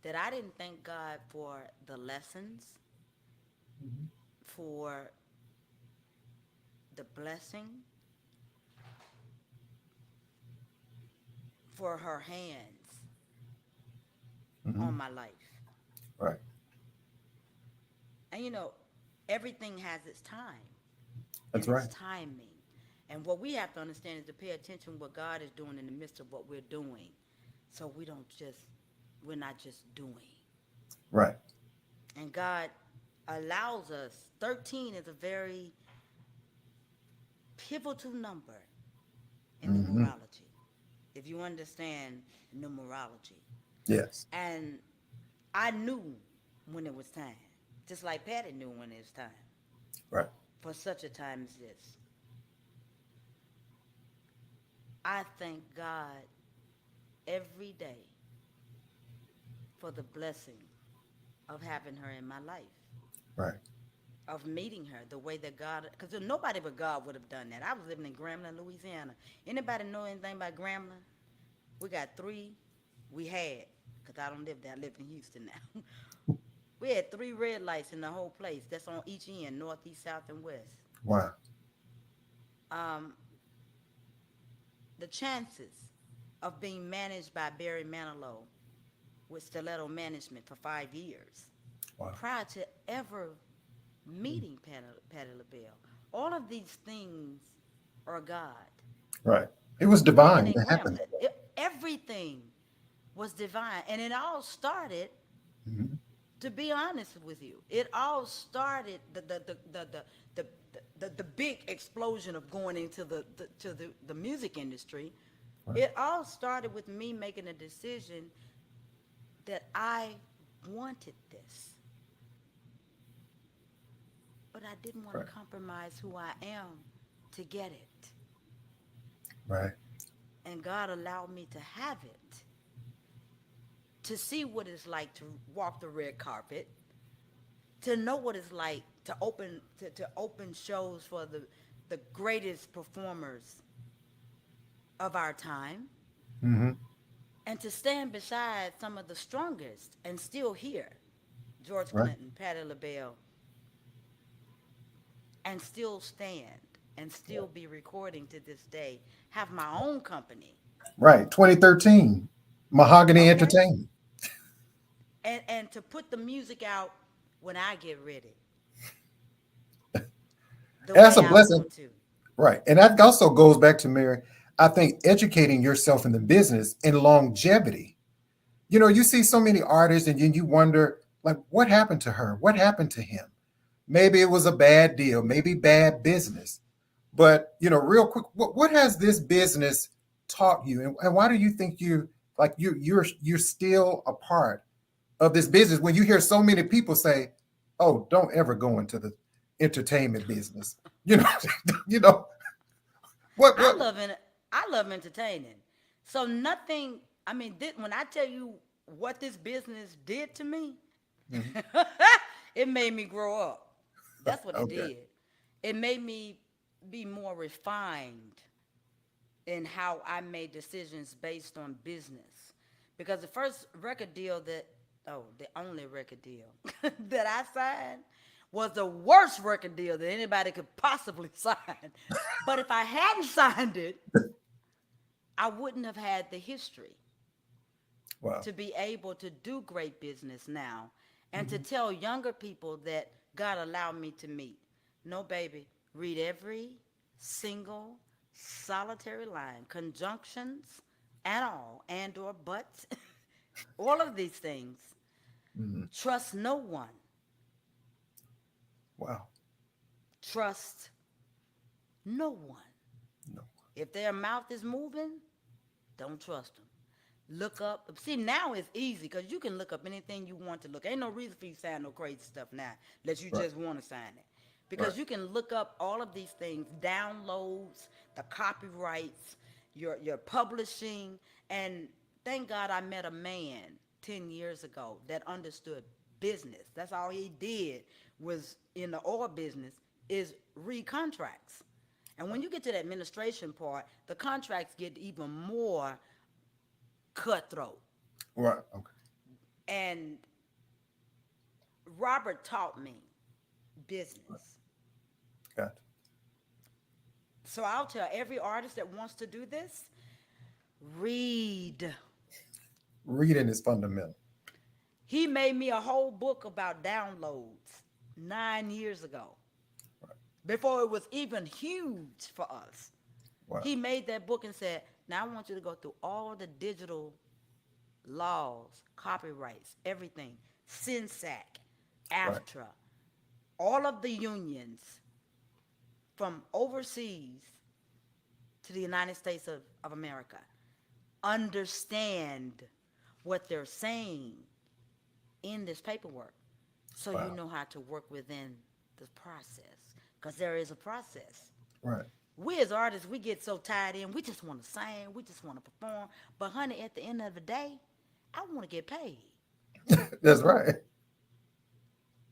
that I didn't thank God for the lessons, Mhm. for the blessing, for her hands on Mhm. my life. Right. And everything has its time and That's its right. timing. And what we have to understand is to pay attention what God is doing in the midst of what we're doing. So we're not just doing. Right. And God allows us, 13 is a very pivotal number in Hmm. numerology, if you understand numerology. Yes. And I knew when it was time, just like Patty knew when it was time, Right. for such a time as this. I thank God every day for the blessing of having her in my life, Right. of meeting her the way that God, because nobody but God would have done that. I was living in Grambling, Louisiana. Anybody know anything about Grambling? We got three, we had, because I don't live there, I live in Houston now. We had 3 red lights in the whole place. That's on each end, north, east, south, and west. Wow. Um, the chances of being managed by Barry Manilow with Stiletto Management for 5 years Wow. prior to ever meeting Patti LaBelle. All of these things are God. Right. It was Living divine. in It happened. Grambling, everything was divine. And it all started, Mhm. to be honest with you, it all started the big explosion of going into the music industry. Right. It all started with me making a decision that I wanted this, but I didn't want Right. to compromise who I am to get it. Right. And God allowed me to have it, to see what it's like to walk the red carpet, to know what it's like to open shows for the greatest performers of our time, Mm-hmm. and to stand beside some of the strongest and still hear George Right. Clinton, Patti LaBelle, and still stand and still be recording to this day, have my own company, Right. 2013. Mahogany okay? Entertainment. And to put the music out when I get ready, the And that's way a I blessing. want to. Right. And that also goes back to Mary. I think educating yourself in the business and longevity. You know, you see so many artists and you wonder, like, what happened to her? What happened to him? Maybe it was a bad deal, maybe bad business. But, you know, real quick, what has this business taught you? And why do you think you're still a part of this business when you hear so many people say, oh, don't ever go into the entertainment business? You know, you know, I what love it. I love entertaining. So nothing. I mean, when I tell you what this business did to me, Mhm. it made me grow up. That's what it Okay. did. It made me be more refined in how I made decisions based on business. Because the first record deal the only record deal that I signed was the worst record deal that anybody could possibly sign. But if I hadn't signed it, I wouldn't have had the history Wow. to be able to do great business now and to Mhm. tell younger people that God allowed me to meet. No, baby, read every single solitary line, conjunctions and all, and or buts, all of these things. Mhm. Trust no one. Wow. Trust no one. No. If their mouth is moving, don't trust them. Look up. See, now it's easy because you can look up anything you want to look. Ain't no reason for you to sign no crazy stuff now unless you Right. just want to sign it. Right. Because you can look up all of these things, downloads, the copyrights, your publishing, and thank God I met a man 10 years ago that understood business. That's all he did was in the oil business is read contracts. And when you get to the administration part, the contracts get even more cutthroat. Right. Okay. And Robert taught me business. Got it. So I'll tell every artist that wants to do this, read. Reading is fundamental. He made me a whole book about downloads 9 years ago, Right. before it was even huge for us. Wow. He made that book and said, now I want you to go through all the digital laws, copyrights, everything, SINSAC, Right. AFTRA, all of the unions from overseas to the United States of America understand what they're saying in this paperwork so you Wow. know how to work within the process because there is a process. Right. We as artists, we get so tied in. We just want to sing. We just want to perform. But honey, at the end of the day, I want to get paid. That's right.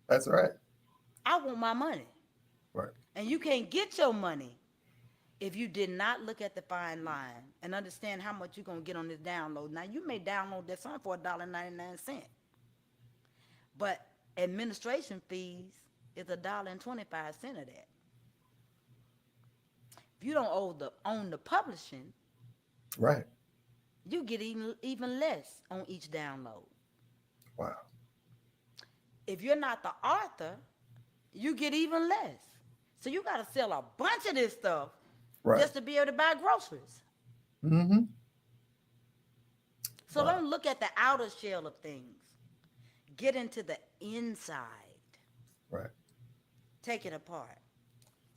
That's right. I want my money. Right. And you can't get your money if you did not look at the fine line and understand how much you're going to get on this download. Now, you may download that song for $1.99, but administration fees is $1.25 of that. If you don't own the publishing, Right. you get even less on each download. Wow. If you're not the author, you get even less. So you got to sell a bunch of this stuff Right. just to be able to buy groceries. Mm-hmm. So Wow. don't look at the outer shell of things. Get into the inside. Right. Take it apart.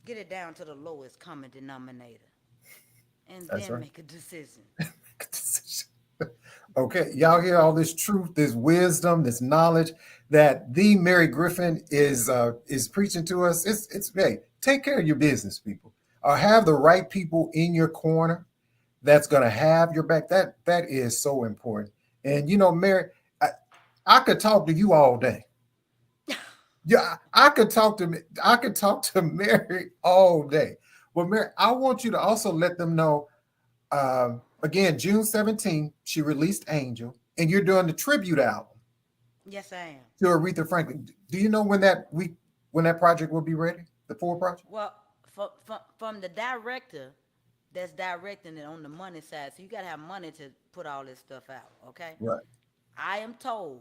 Get it down to the lowest common denominator. And That's then right. make a decision. Okay, y'all hear all this truth, this wisdom, this knowledge that the Mary Griffin is preaching to us. It's hey, take care of your business, people, or have the right people in your corner that's going to have your back. That is so important. And you know, Mary, I could talk to you all day. Yeah, I could talk to Mary all day. Well, Mary, I want you to also let them know. Again, June 17th, she released Angel, and you're doing the tribute album Yes, I am. to Aretha Franklin. Do you know when that project will be ready? The full project? Well, from the director that's directing it on the money side, so you got to have money to put all this stuff out, okay? Right. I am told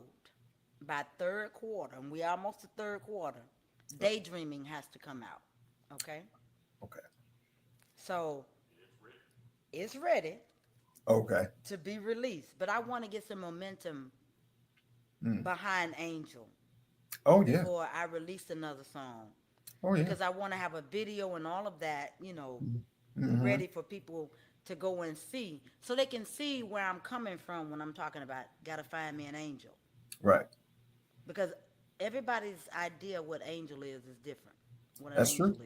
by third quarter, and we almost to third quarter, Daydreaming has to come out, okay? Okay. So it's ready Okay. to be released, but I want to get some momentum behind Angel Oh yeah. before I release another song. Oh yeah. Because I want to have a video and all of that, Mhm. ready for people to go and see, so they can see where I'm coming from when I'm talking about gotta find me an angel. Right. Because everybody's idea of what angel is different. What an That's angel true.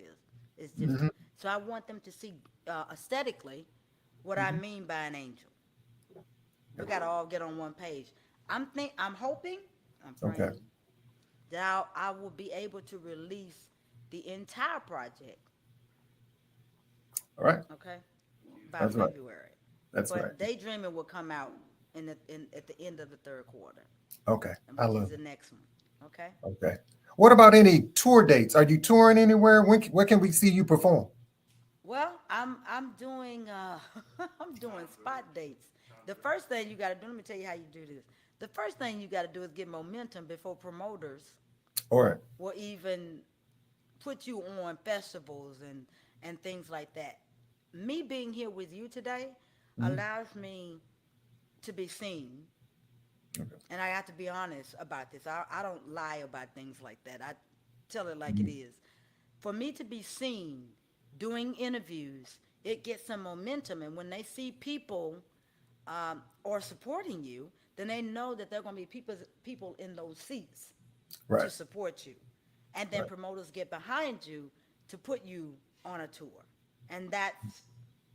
is different. So I want them to see aesthetically what I mean by an angel. We gotta all get on one page. I'm hoping, I'm praying Okay. that I will be able to release the entire project. All right. Okay, by That's right. February. That's But right. Daydreaming will come out at the end of the third quarter, Okay. I which is love the it. next one. Okay. Okay. What about any tour dates? Are you touring anywhere? Where can we see you perform? Well, I'm doing I'm doing spot dates. The first thing you got to do, let me tell you how you do this. The first thing you got to do is get momentum before promoters All right. will even put you on festivals and things like that. Me being here with you today allows me to be seen. Okay. And I have to be honest about this. I don't lie about things like that. I tell it like it is. For me to be seen doing interviews, it gets some momentum. And when they see people or supporting you, then they know that there are going to be people in those seats to Right. support you. And then Right. promoters get behind you to put you on a tour. And that's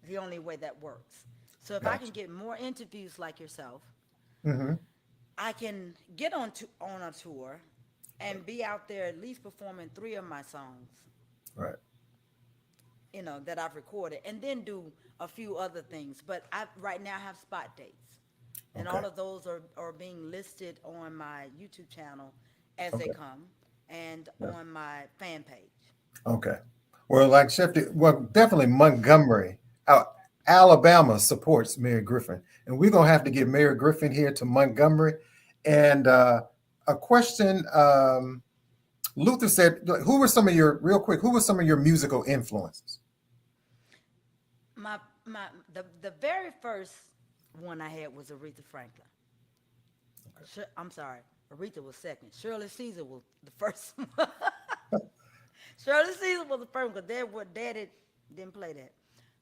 the only way that works. So if I Gotcha. can get more interviews like yourself, Mm-hmm. I can get on a tour and be out there at least performing 3 of my songs, Right. that I've recorded, and then do a few other things. But I right now have spot dates, and all Okay. of those are being listed on my YouTube channel as they Okay. come, and Yeah. on my fan page. Okay. Well, like well, definitely Montgomery, Alabama supports Mary Griffin, and we're gonna have to get Mary Griffin here to Montgomery. And a question, Luther said, "Who were some of your real quick? Who were some of your musical influences?" The very first one I had was Aretha Franklin. I'm sorry, Aretha was second. Shirley Caesar was the first one. Shirley Caesar was the first one because Daddy didn't play that.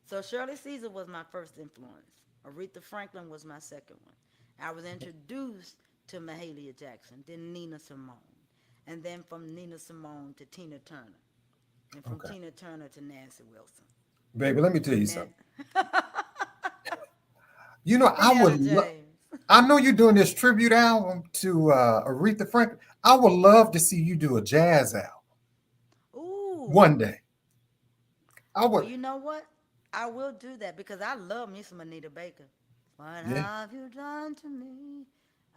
So Shirley Caesar was my first influence. Aretha Franklin was my second one. I was introduced to Mahalia Jackson, then Nina Simone, and then from Nina Simone to Tina Turner, and from Okay. Tina Turner to Nancy Wilson. Baby, let me tell you And then, something. You know, tell me, Ella James. I know you're doing this tribute album to Aretha Franklin. I would love to see you do a jazz album Ooh. one day. I Well, would, you know what? I will do that because I love me some Anita Baker. What yeah, have you done to me?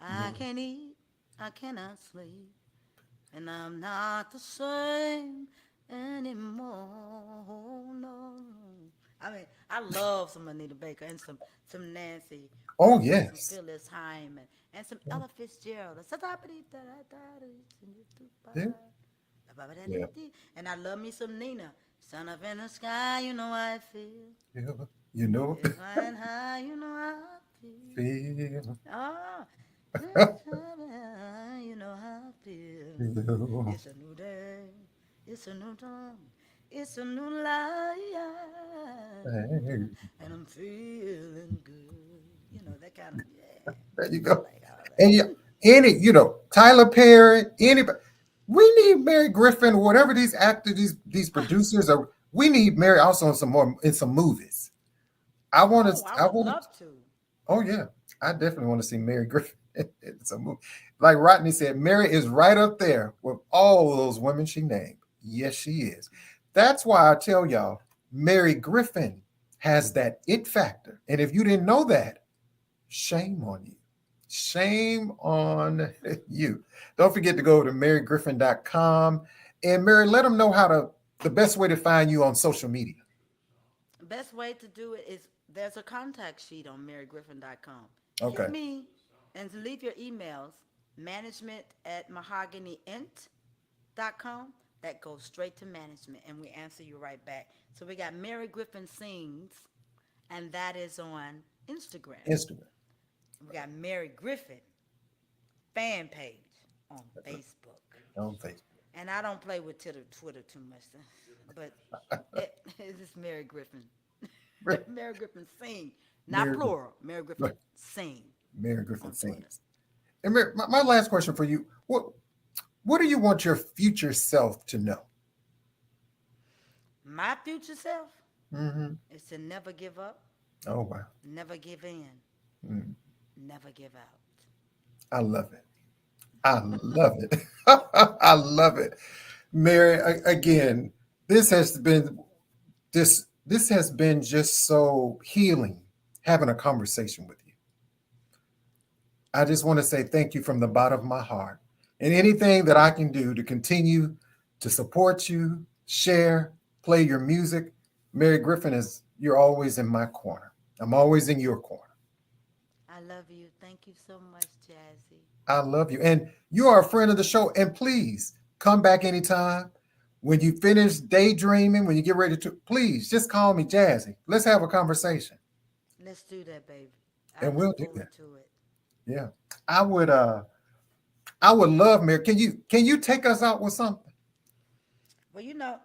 I yeah. can't eat, I cannot sleep, and I'm not the same anymore. No. I mean, I love some Anita Baker and some Nancy Oh Wilson, some yes, Phyllis Hyman, and some yeah, Ella Fitzgerald. yeah, yeah. And I love me some Nina. Sun up in the sky, you know how I feel. Yeah. You know, It's flying high, you know how I feel. feel, Ah, you know how I feel. feel. It's a new day. It's a new dawn. It's a new life. Hey, And I'm feeling good. You know, that kind of, yeah. there you I go. like all And yeah, that. Tyler Perry, anybody. We need Mary Griffin, whatever these actors, these producers are. We need Mary also in some more in some movies. I want to. Oh, I I would want to. love to. Oh yeah, I definitely want to see Mary Griffin in some movie. Like Rodney said, Mary is right up there with all those women she named. Yes, she is. That's why I tell y'all, Mary Griffin has that it factor. And if you didn't know that, shame on you. Shame on you. Don't forget to go to marygriffin.com. And Mary, let them know the best way to find you on social media. Best way to do it is there's a contact sheet on marygriffin.com. Hit Okay. me and leave your emails, management at mahoganyint.com. That goes straight to management and we answer you right back. So we got Mary Griffin Sings, and that is on Instagram. Instagram. We got Mary Griffin fan page on Facebook. On Facebook. And I don't play with Twitter too much, but it's Mary Griffin. Mary Griffin sing, not Mary, plural. Mary Griffin right. sing Mary Griffin on Twitter. sings. And Mary, my last question for you: what do you want your future self to know? My future self Mm-hmm. is to never give up, Oh wow, never give in, mm, never give out. I love it. I love it. I love it, Mary. Again, this has been this has been just so healing having a conversation with you. I just want to say thank you from the bottom of my heart. And anything that I can do to continue to support you, share, play your music, Mary Griffin you're always in my corner. I'm always in your corner. I love you. Thank you so much, Jazzy. I love you. And you are a friend of the show. And please come back anytime. When you finish daydreaming, when you get ready to, please just call me Jazzy. Let's have a conversation. Let's do that, baby. I And we'll look do forward that. to it. Yeah. I would love, Mary. Can you take us out with something? Well, you know,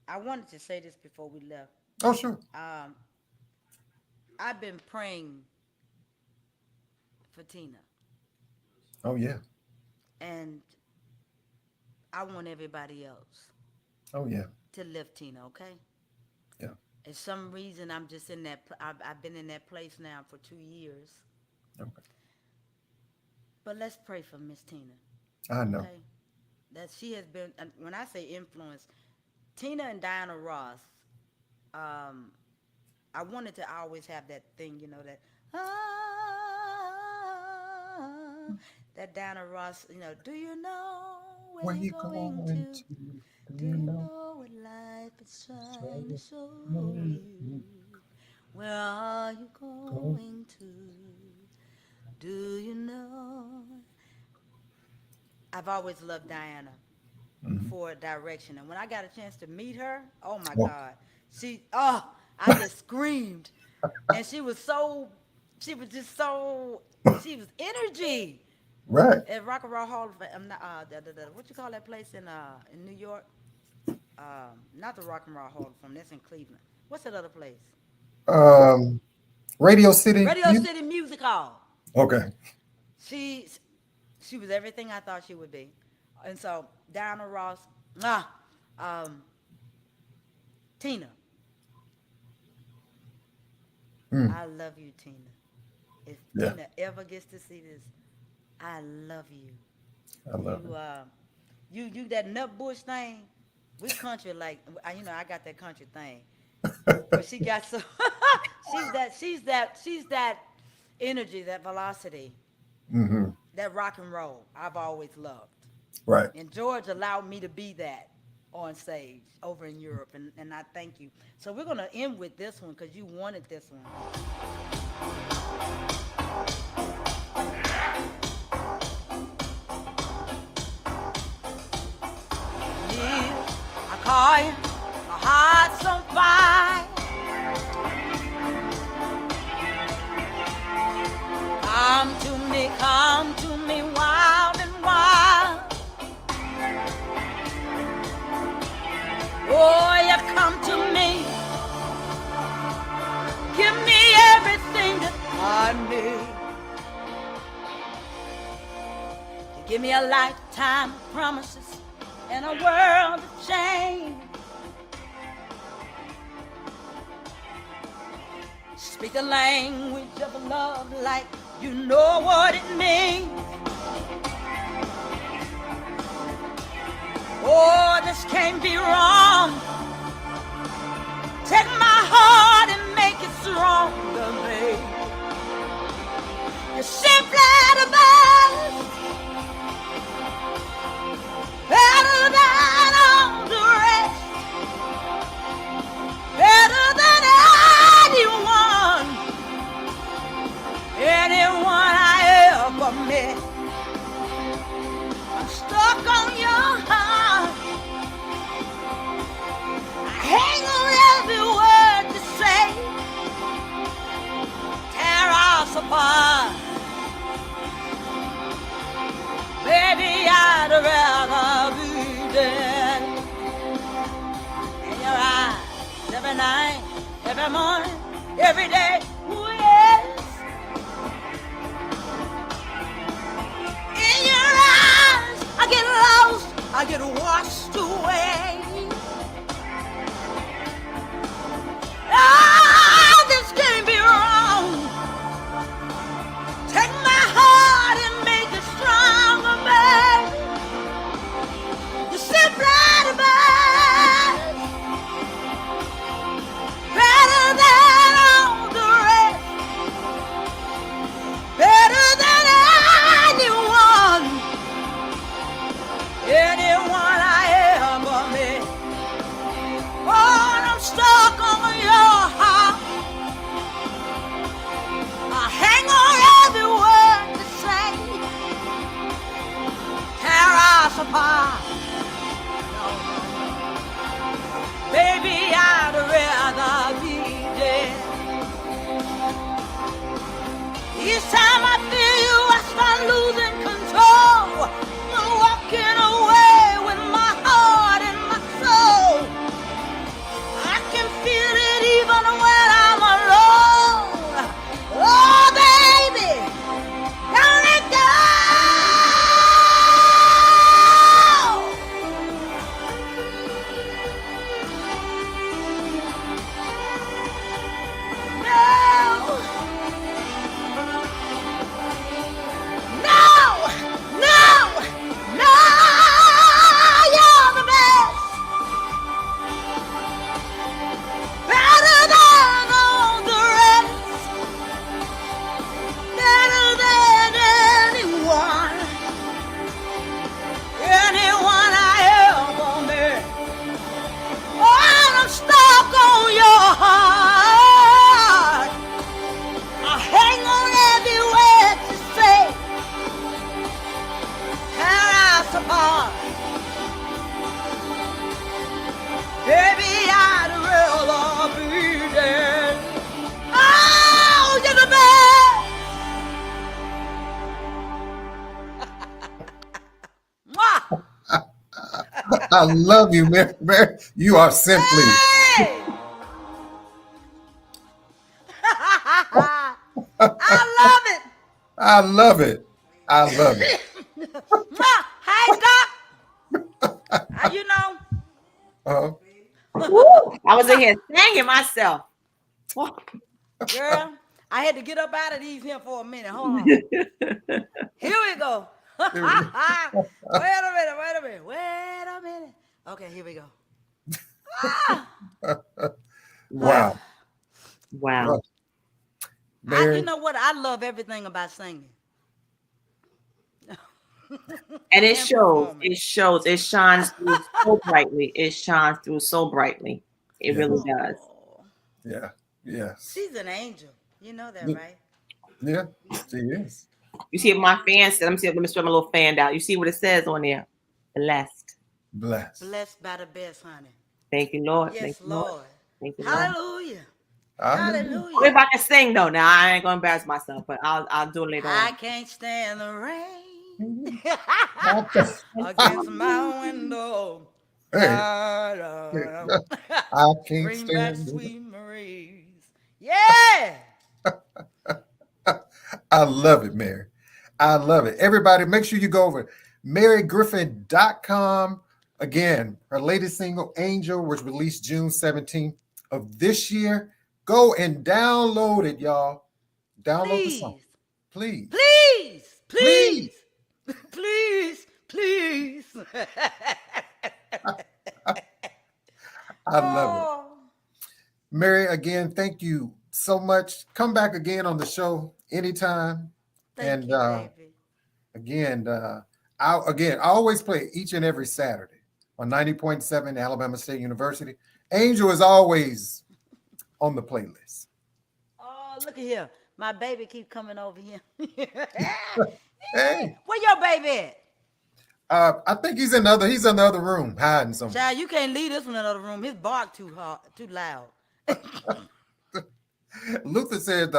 I wanted to say this before we left. Oh, sure. I've been praying for Tina, Oh, yeah. and I want everybody else Oh, yeah. to lift Tina, okay? Yeah. For some reason, I'm just in that. I've been in that place now for 2 years. Okay. But let's pray for Miss Tina, I know. okay? That she has been. And when I say influence, Tina and Diana Ross. I wanted to always have that thing, you know, that Diana Ross. You know, do you know where Where you're you going going to? to? Do you know what life is trying to show you? Where are you going to? Do you know? I've always loved Diana for direction. And when I got a chance to meet her, oh my Oh, God. I just screamed. And she was just energy right. at Rock and Roll Hall of Fame. What you call that place in New York? Not the Rock and Roll Hall of Fame. That's in Cleveland. What's that other place? Um, Radio City. Radio City Music Hall. Okay. She was everything I thought she would be. And so Diana Ross, Tina, I love you, Tina. If Yeah, Tina ever gets to see this, I love you. I love You it. you that nut bush thing. We country like I got that country thing. But she got so she's that energy, that velocity, Hmm. that rock and roll I've always loved. Right. And George allowed me to be that on stage over in Europe, and I thank you. So we're gonna end with this one because you wanted this one. Yeah, I call you, my heart's on fire. Come to me, wild and wild. Oh, you come to me, give me everything that I need. You give me a lifetime of promises and a world of change. Speak the language of love like you know what it means. Oh, this can't be wrong. Take my heart and make it stronger, babe. You're simply the best, better than all the rest, better than anyone I ever met. I'm stuck on your heart. I hang on every word you say. Tear us apart. Baby, I'd rather be dead. In your eyes, every night, every morning, every day. Ooh, yes. In your eyes, I get lost, I get washed away. Oh, this can't be wrong. Take my heart and make it stronger, baby. You simply the best, better than all the rest, better than anyone I ever met. Oh, I'm stuck on your heart. I hang on every word you say. Tear us apart. No, baby, I'd rather be dead. Each time I feel you, I start losing control. You're walking away with my heart and my soul. I can feel it even when I'm alone. Oh, baby, don't let go. No. No, no, no, you're the best, better than all the rest, better than anyone I ever met. Oh, I'm stuck on your heart. I hang on every word you say. Tear us apart. Baby, I'd rather be dead. Oh, you're the best. Mwah. I love you, Mary. Mary. You are simply. Hey! I love it. I love it. I love it. Mwah. Hey, Doc. How you know? Uh, Woo, I was in here singing myself. Girl, I had to get up out of these here for a minute. Hold on. Here we go. Wait a minute. Okay, here we go. Wow. Wow. Mary, You know what? I love everything about singing. And it And shows. performing. It shows. It shines through so brightly. It shines through so brightly. It Yeah. really does. Oh, yeah, yes. she's an angel. You know that, Yeah. right? Yeah, she is. You see if my fan said, let me show my little fan out. You see what it says on there? Blessed. Blessed. Blessed by the best, honey. Thank you, Lord. Yes, Thank you, Lord. Lord. Thank you, Lord. Hallelujah. Hallelujah. Only if I can sing though. Now I ain't gonna embarrass myself, but I'll do it later I on. can't stand the rain Okay. against my window. Hey, Da, da, da. I can't Bring back stand it. sweet memories. Yeah. I love it, Mary. I love it. Everybody, make sure you go over marygriffin.com. Again, her latest single, Angel, was released June 17th of this year. Go and download it, y'all. Download the song. Please. Please. Please. Please. Please. Please. I love it. Oh. Mary, again, thank you so much. Come back again on the show anytime. Thank you, baby. I always play each and every Saturday on 90.7 Alabama State University. Angel is always on the playlist. Oh, look at here. My baby keep coming over here. Hey, Where your baby at? I think he's in the other room hiding somewhere. Child, you can't leave this one in another room. His bark too loud. Luther said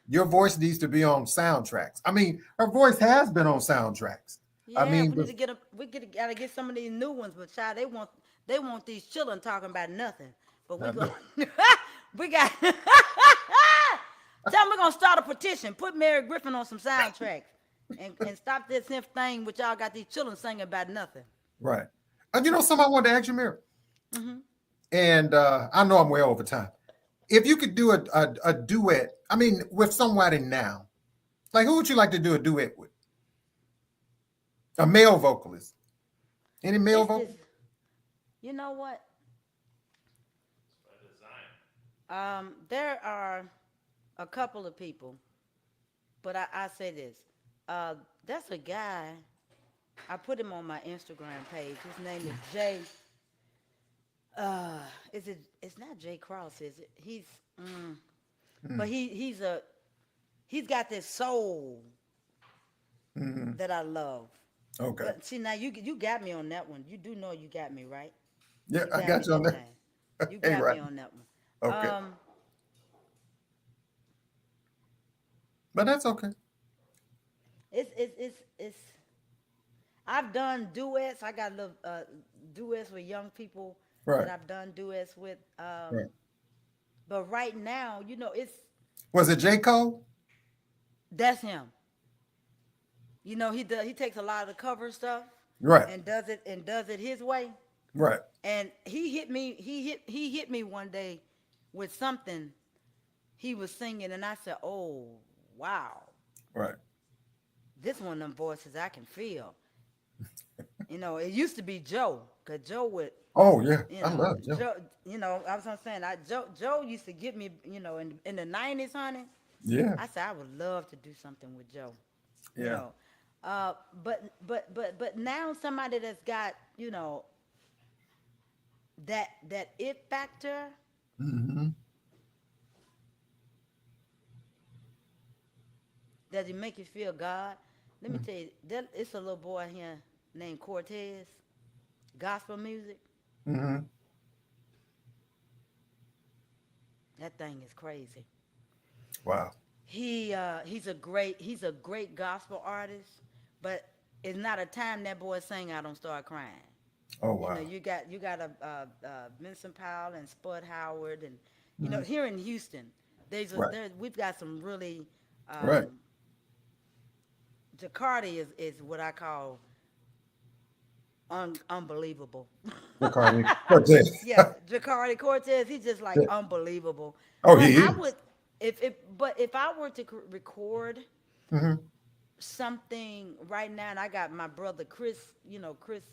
your voice needs to be on soundtracks. I mean, her voice has been on soundtracks. Yeah, I mean, we need to gotta get some of these new ones, but child, they want these children talking about nothing. But we go, we got. Tell them we're gonna start a petition. Put Mary Griffin on some soundtracks, and stop this thing which y'all got these children singing about nothing. right. You know, something I wanted to ask you, Mary. And I know I'm way over time. If you could do a duet, I mean, with somebody now, like who would you like to do a duet with? A male vocalist. Any male vocalist? You know what? There are a couple of people, but I say this. That's a guy. I put him on my Instagram page. His name is Jay. It's not Jay Cross, is it? But he's got this soul that I love. Okay. But see, now you got me on that one. You do know you got me, right? Yeah, I got you on that. You got right. me on that one. Okay. But that's okay. It's I've done duets. I got little duets with young people Right. that I've done duets with. Right. But right now, you know, Was it J. Cole? that's him. You know, he takes a lot of the cover stuff, Right. and does it his way. Right. And he hit me one day with something he was singing, and I said, "Oh, wow, Right. this one of them voices I can feel." You know, it used to be Joe, cause Joe would. Oh yeah, You I know, love Joe. you know, I was saying, Joe used to get me, you know, in the 90s, honey. Yeah. I said I would love to do something with Joe. Yeah. You know, but now somebody that's got, you know, that it factor. Mm-hmm. Does it make you feel God? Let me tell you, it's a little boy here named Cortez. Gospel music. Mm-hmm. That thing is crazy. Wow. He's a great gospel artist, but it's not a time that boy sing I don't start crying. Oh wow. You know, you got a Vincent Powell and Spud Howard, and you know, here in Houston, we've got some really Right. Jacardi is what I call unbelievable. Cortez. Yeah, Jacardi Cortez, he's just like unbelievable. Oh, But he is. But if I were to record Hmm. something right now, and I got my brother Chris, Chris.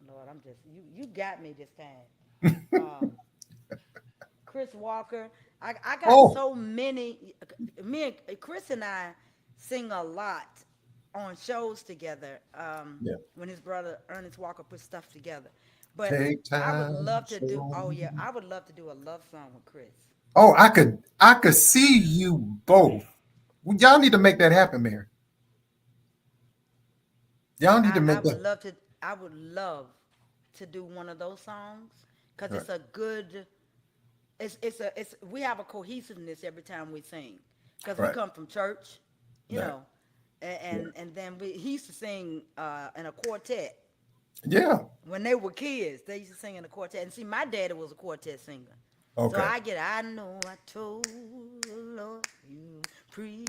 Lord, I'm just you got me this time. Chris Walker. I got Oh, so many. Me and Chris and I sing a lot on shows together. yeah. When his brother Ernest Walker put stuff together, but Take I would time. love to do. Show Oh yeah, me. I would love to do a love song with Chris. Oh, I could see you both. Well, y'all need to make that happen, Mary. Y'all need to I make would that. love to. I would love to do one of those songs because Right. it's a good. It's we have a cohesiveness every time we sing because we Right. come from church, you Right. know, and then he used to sing in a quartet Yeah. when they were kids. They used to sing in a quartet, and see, my daddy was a quartet singer. So Okay. I know I told the Lord you free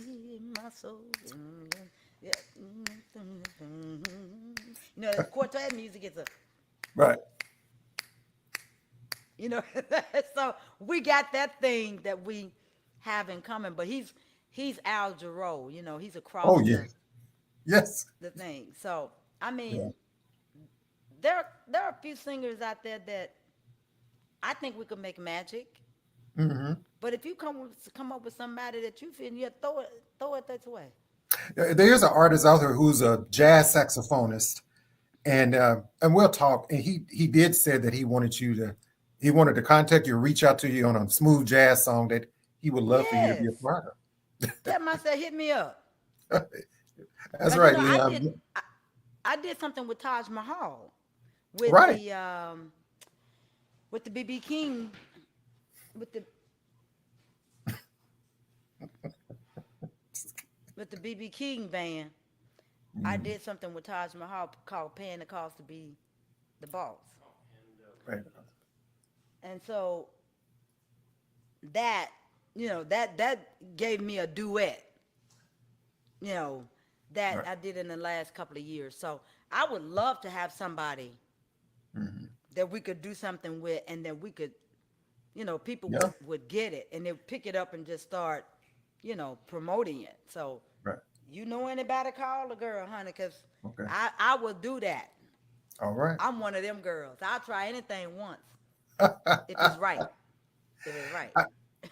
my soul. Yeah. The quartet music is a, Right. you know, so we got that thing that we have in common. But he's Al Jarreau, he's across Oh yeah. Yes. the thing. So I Yeah. mean, there are a few singers out there that I think we could make magic. Hmm. But if you come up with somebody that you feel, you throw it that way. There's an artist out there who's a jazz saxophonist, and we'll talk. And he did say that he wanted to contact you, reach out to you on a smooth jazz song that he would love for you to be Yes, a part tell myself hit me up. of. That's Cause right, I Leon. did I did something with Taj Mahal with Right. the BB King with the BB King band. I Mhm. did something with Taj Mahal called "Paying the Cost to Be the Boss," Right. and so that that gave me a duet. You know that Right. I did in the last couple of years. So I would love to have somebody Mhm. that we could do something with, and that we could, people Yeah. would get it and they would pick it up and just start, promoting it. So Right. anybody, call a girl, honey, because Okay. I will do that. All right. I'm one of them girls. I'll try anything once if it's right. If it's right.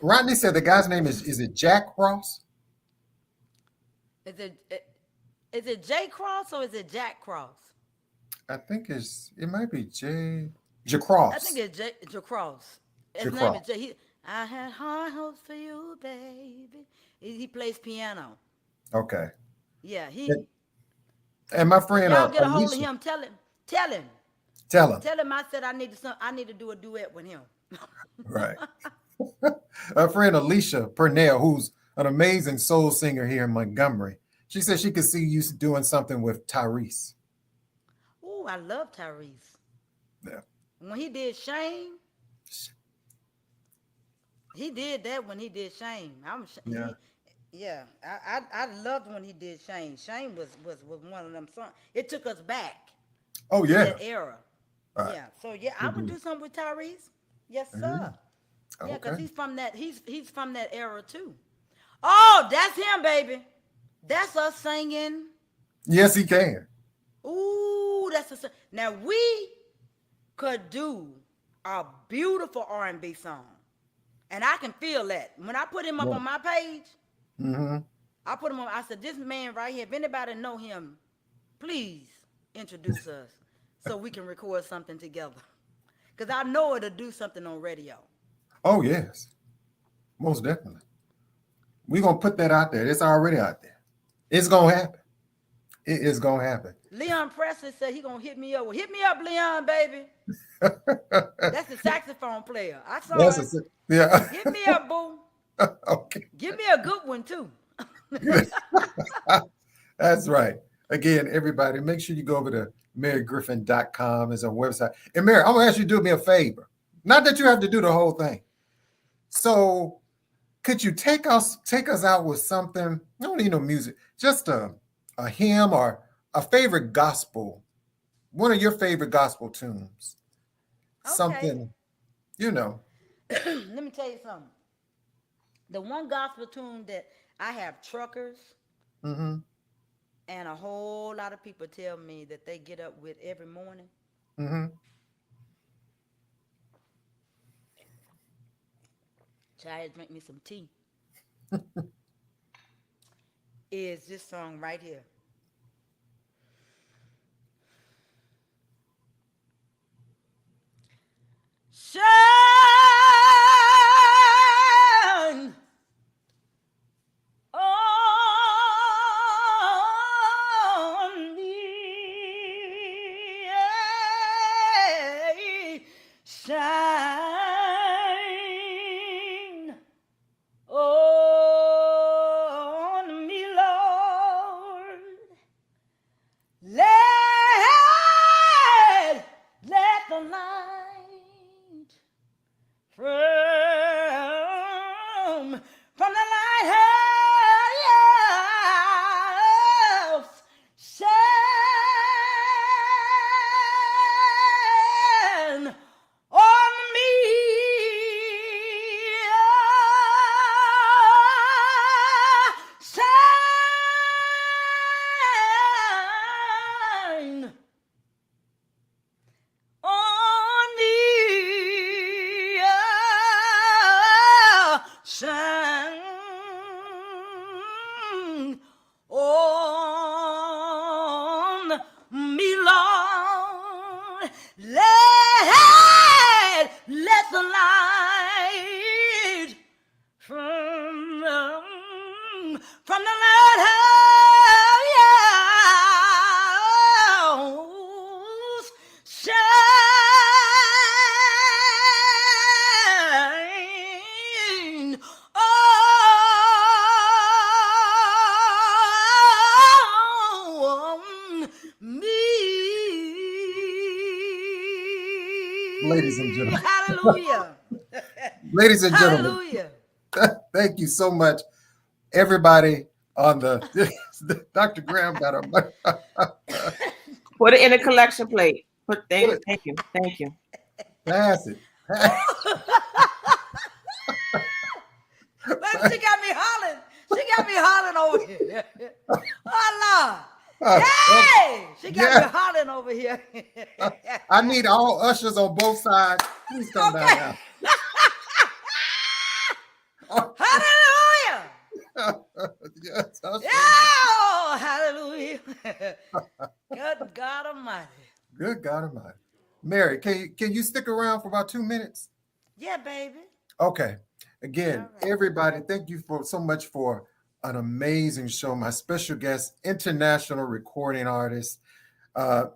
Rodney said the guy's name is it Jack Ross? Is it J Cross or is it Jack Cross? I think it might be J I think Cross. it's J Cross. J His name is Cross. J. I had high hopes for you, baby. He plays piano. Okay. Yeah, And, and my if friend y'all get a hold of Alicia, him, tell him, tell him, tell him. tell him I said I need to do a duet with him. Right. Our friend Alicia Purnell, who's an amazing soul singer here in Montgomery. She said she could see you doing something with Tyrese. Ooh, I love Tyrese. Yeah. When he did Shame, he did that when he did Shame. Yeah. Yeah, I loved when he did Shame. Shame was one of them songs. It took us back Oh to yeah. that era. Right. Yeah, so yeah, I would do something with Tyrese. Yes, sir. Yeah, because Okay. he's from that from that era too. Oh, that's him, baby. That's us singing. Yes, he can. Ooh, that's now we could do a beautiful R&B song, and I can feel that when I put him up Yeah. on my page. Mm-hmm. I put him on. I said, this man right here. If anybody know him, please introduce us so we can record something together. Cause I know it'll do something on radio. Oh yes. Most definitely. We're gonna put that out there. It's already out there. It's gonna happen. It is gonna happen. Leon Presley said he gonna hit me up. Well, hit me up, Leon, baby. That's the saxophone player. I saw That's him. yeah. Hit me up, boo. Okay. Give me a good one too. That's right. Again, everybody, make sure you go over to marygriffin.com as a website. And Mary, I'm gonna ask you to do me a favor. Not that you have to do the whole thing. So could you take us out with something? I don't need no music, just a hymn or a favorite gospel, one of your favorite gospel tunes. Okay. Something, you know. Let me tell you something. The one gospel tune that I have truckers Mm-hmm. and a whole lot of people tell me that they get up with every morning. Mm-hmm. Try to drink me some tea. Is this song right here. Shine on me. Shine on me, Lord. Let the light from the lighthouse shine on me. Shine on me. Shine on me, Lord. Let the light from the lighthouse shine on me. Ladies and gentlemen. Hallelujah. Ladies and gentlemen. Hallelujah. Thank you so much, everybody on the Dr. Graham got a Put it in a collection plate. Thank you. pass it. Baby, she got me hollering. She got me hollering over here. Oh, Lord. Hey! She got me hollering over here. I need all ushers on both sides. Please come down now. Hallelujah. Yes, ushers. Oh, hallelujah. Good God Almighty. Good God Almighty. Mary, can you stick around for about 2 minutes? Yeah, baby. Okay. Again, All right. everybody, thank you so much for an amazing show. My special guest, international recording artist,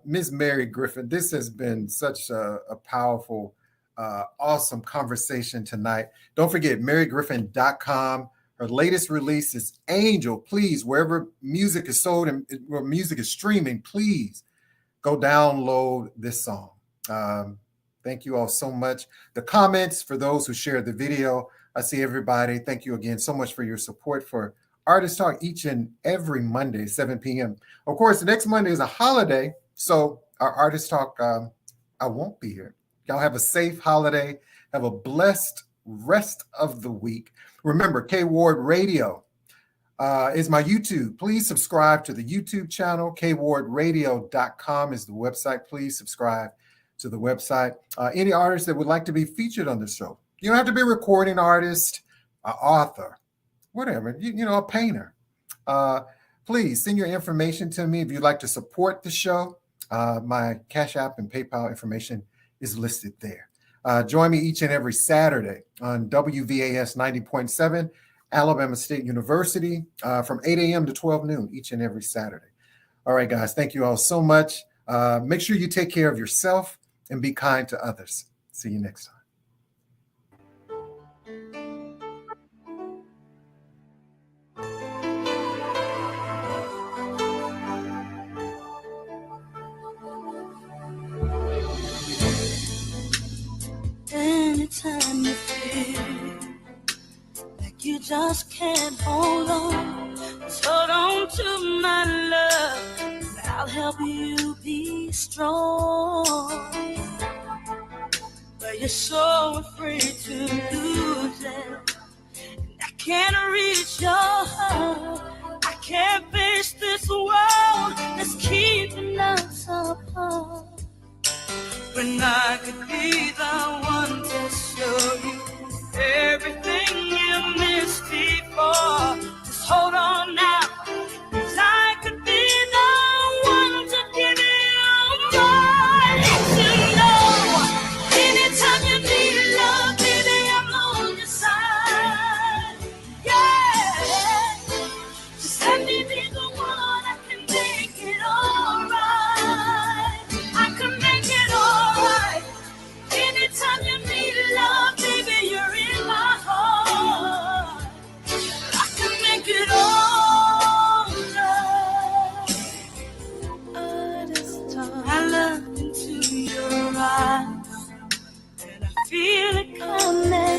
Miss Mary Griffin. This has been such a powerful, awesome conversation tonight. Don't forget, marygriffin.com. Her latest release is Angel. Please, wherever music is sold and where music is streaming, please go download this song. Thank you all so much. The comments for those who shared the video, I see everybody. Thank you again so much for your support for Artist Talk each and every Monday, 7 p.m. Of course, the next Monday is a holiday, so our Artist Talk, I won't be here. Y'all have a safe holiday. Have a blessed rest of the week. Remember, K Ward Radio is my YouTube. Please subscribe to the YouTube channel. kwardradio.com is the website. Please subscribe to the website. Any artists that would like to be featured on the show. You don't have to be a recording artist, an author, whatever, you know, a painter. Please send your information to me if you'd like to support the show. My Cash App and PayPal information is listed there. Join me each and every Saturday on WVAS 90.7, Alabama State University, from 8 a.m. to 12 noon each and every Saturday. All right, guys, thank you all so much. Make sure you take care of yourself and be kind to others. See you next time. Anytime you feel like you just can't hold on, just hold on to my love, 'cause I'll help you be strong. Well, you're so afraid to lose it. And I can't reach your heart. I can't face this world that's keeping us apart. When I could be the one to show you everything you missed before. Just hold on now, 'cause I could be the one to give you more. To know anytime you need love, baby, I'm on your side. Yeah, just let me be the one. I can make it alright. I can make it alright. Anytime you need love, baby, you're in my heart. I can make it alright. I look into your eyes and I feel it coming.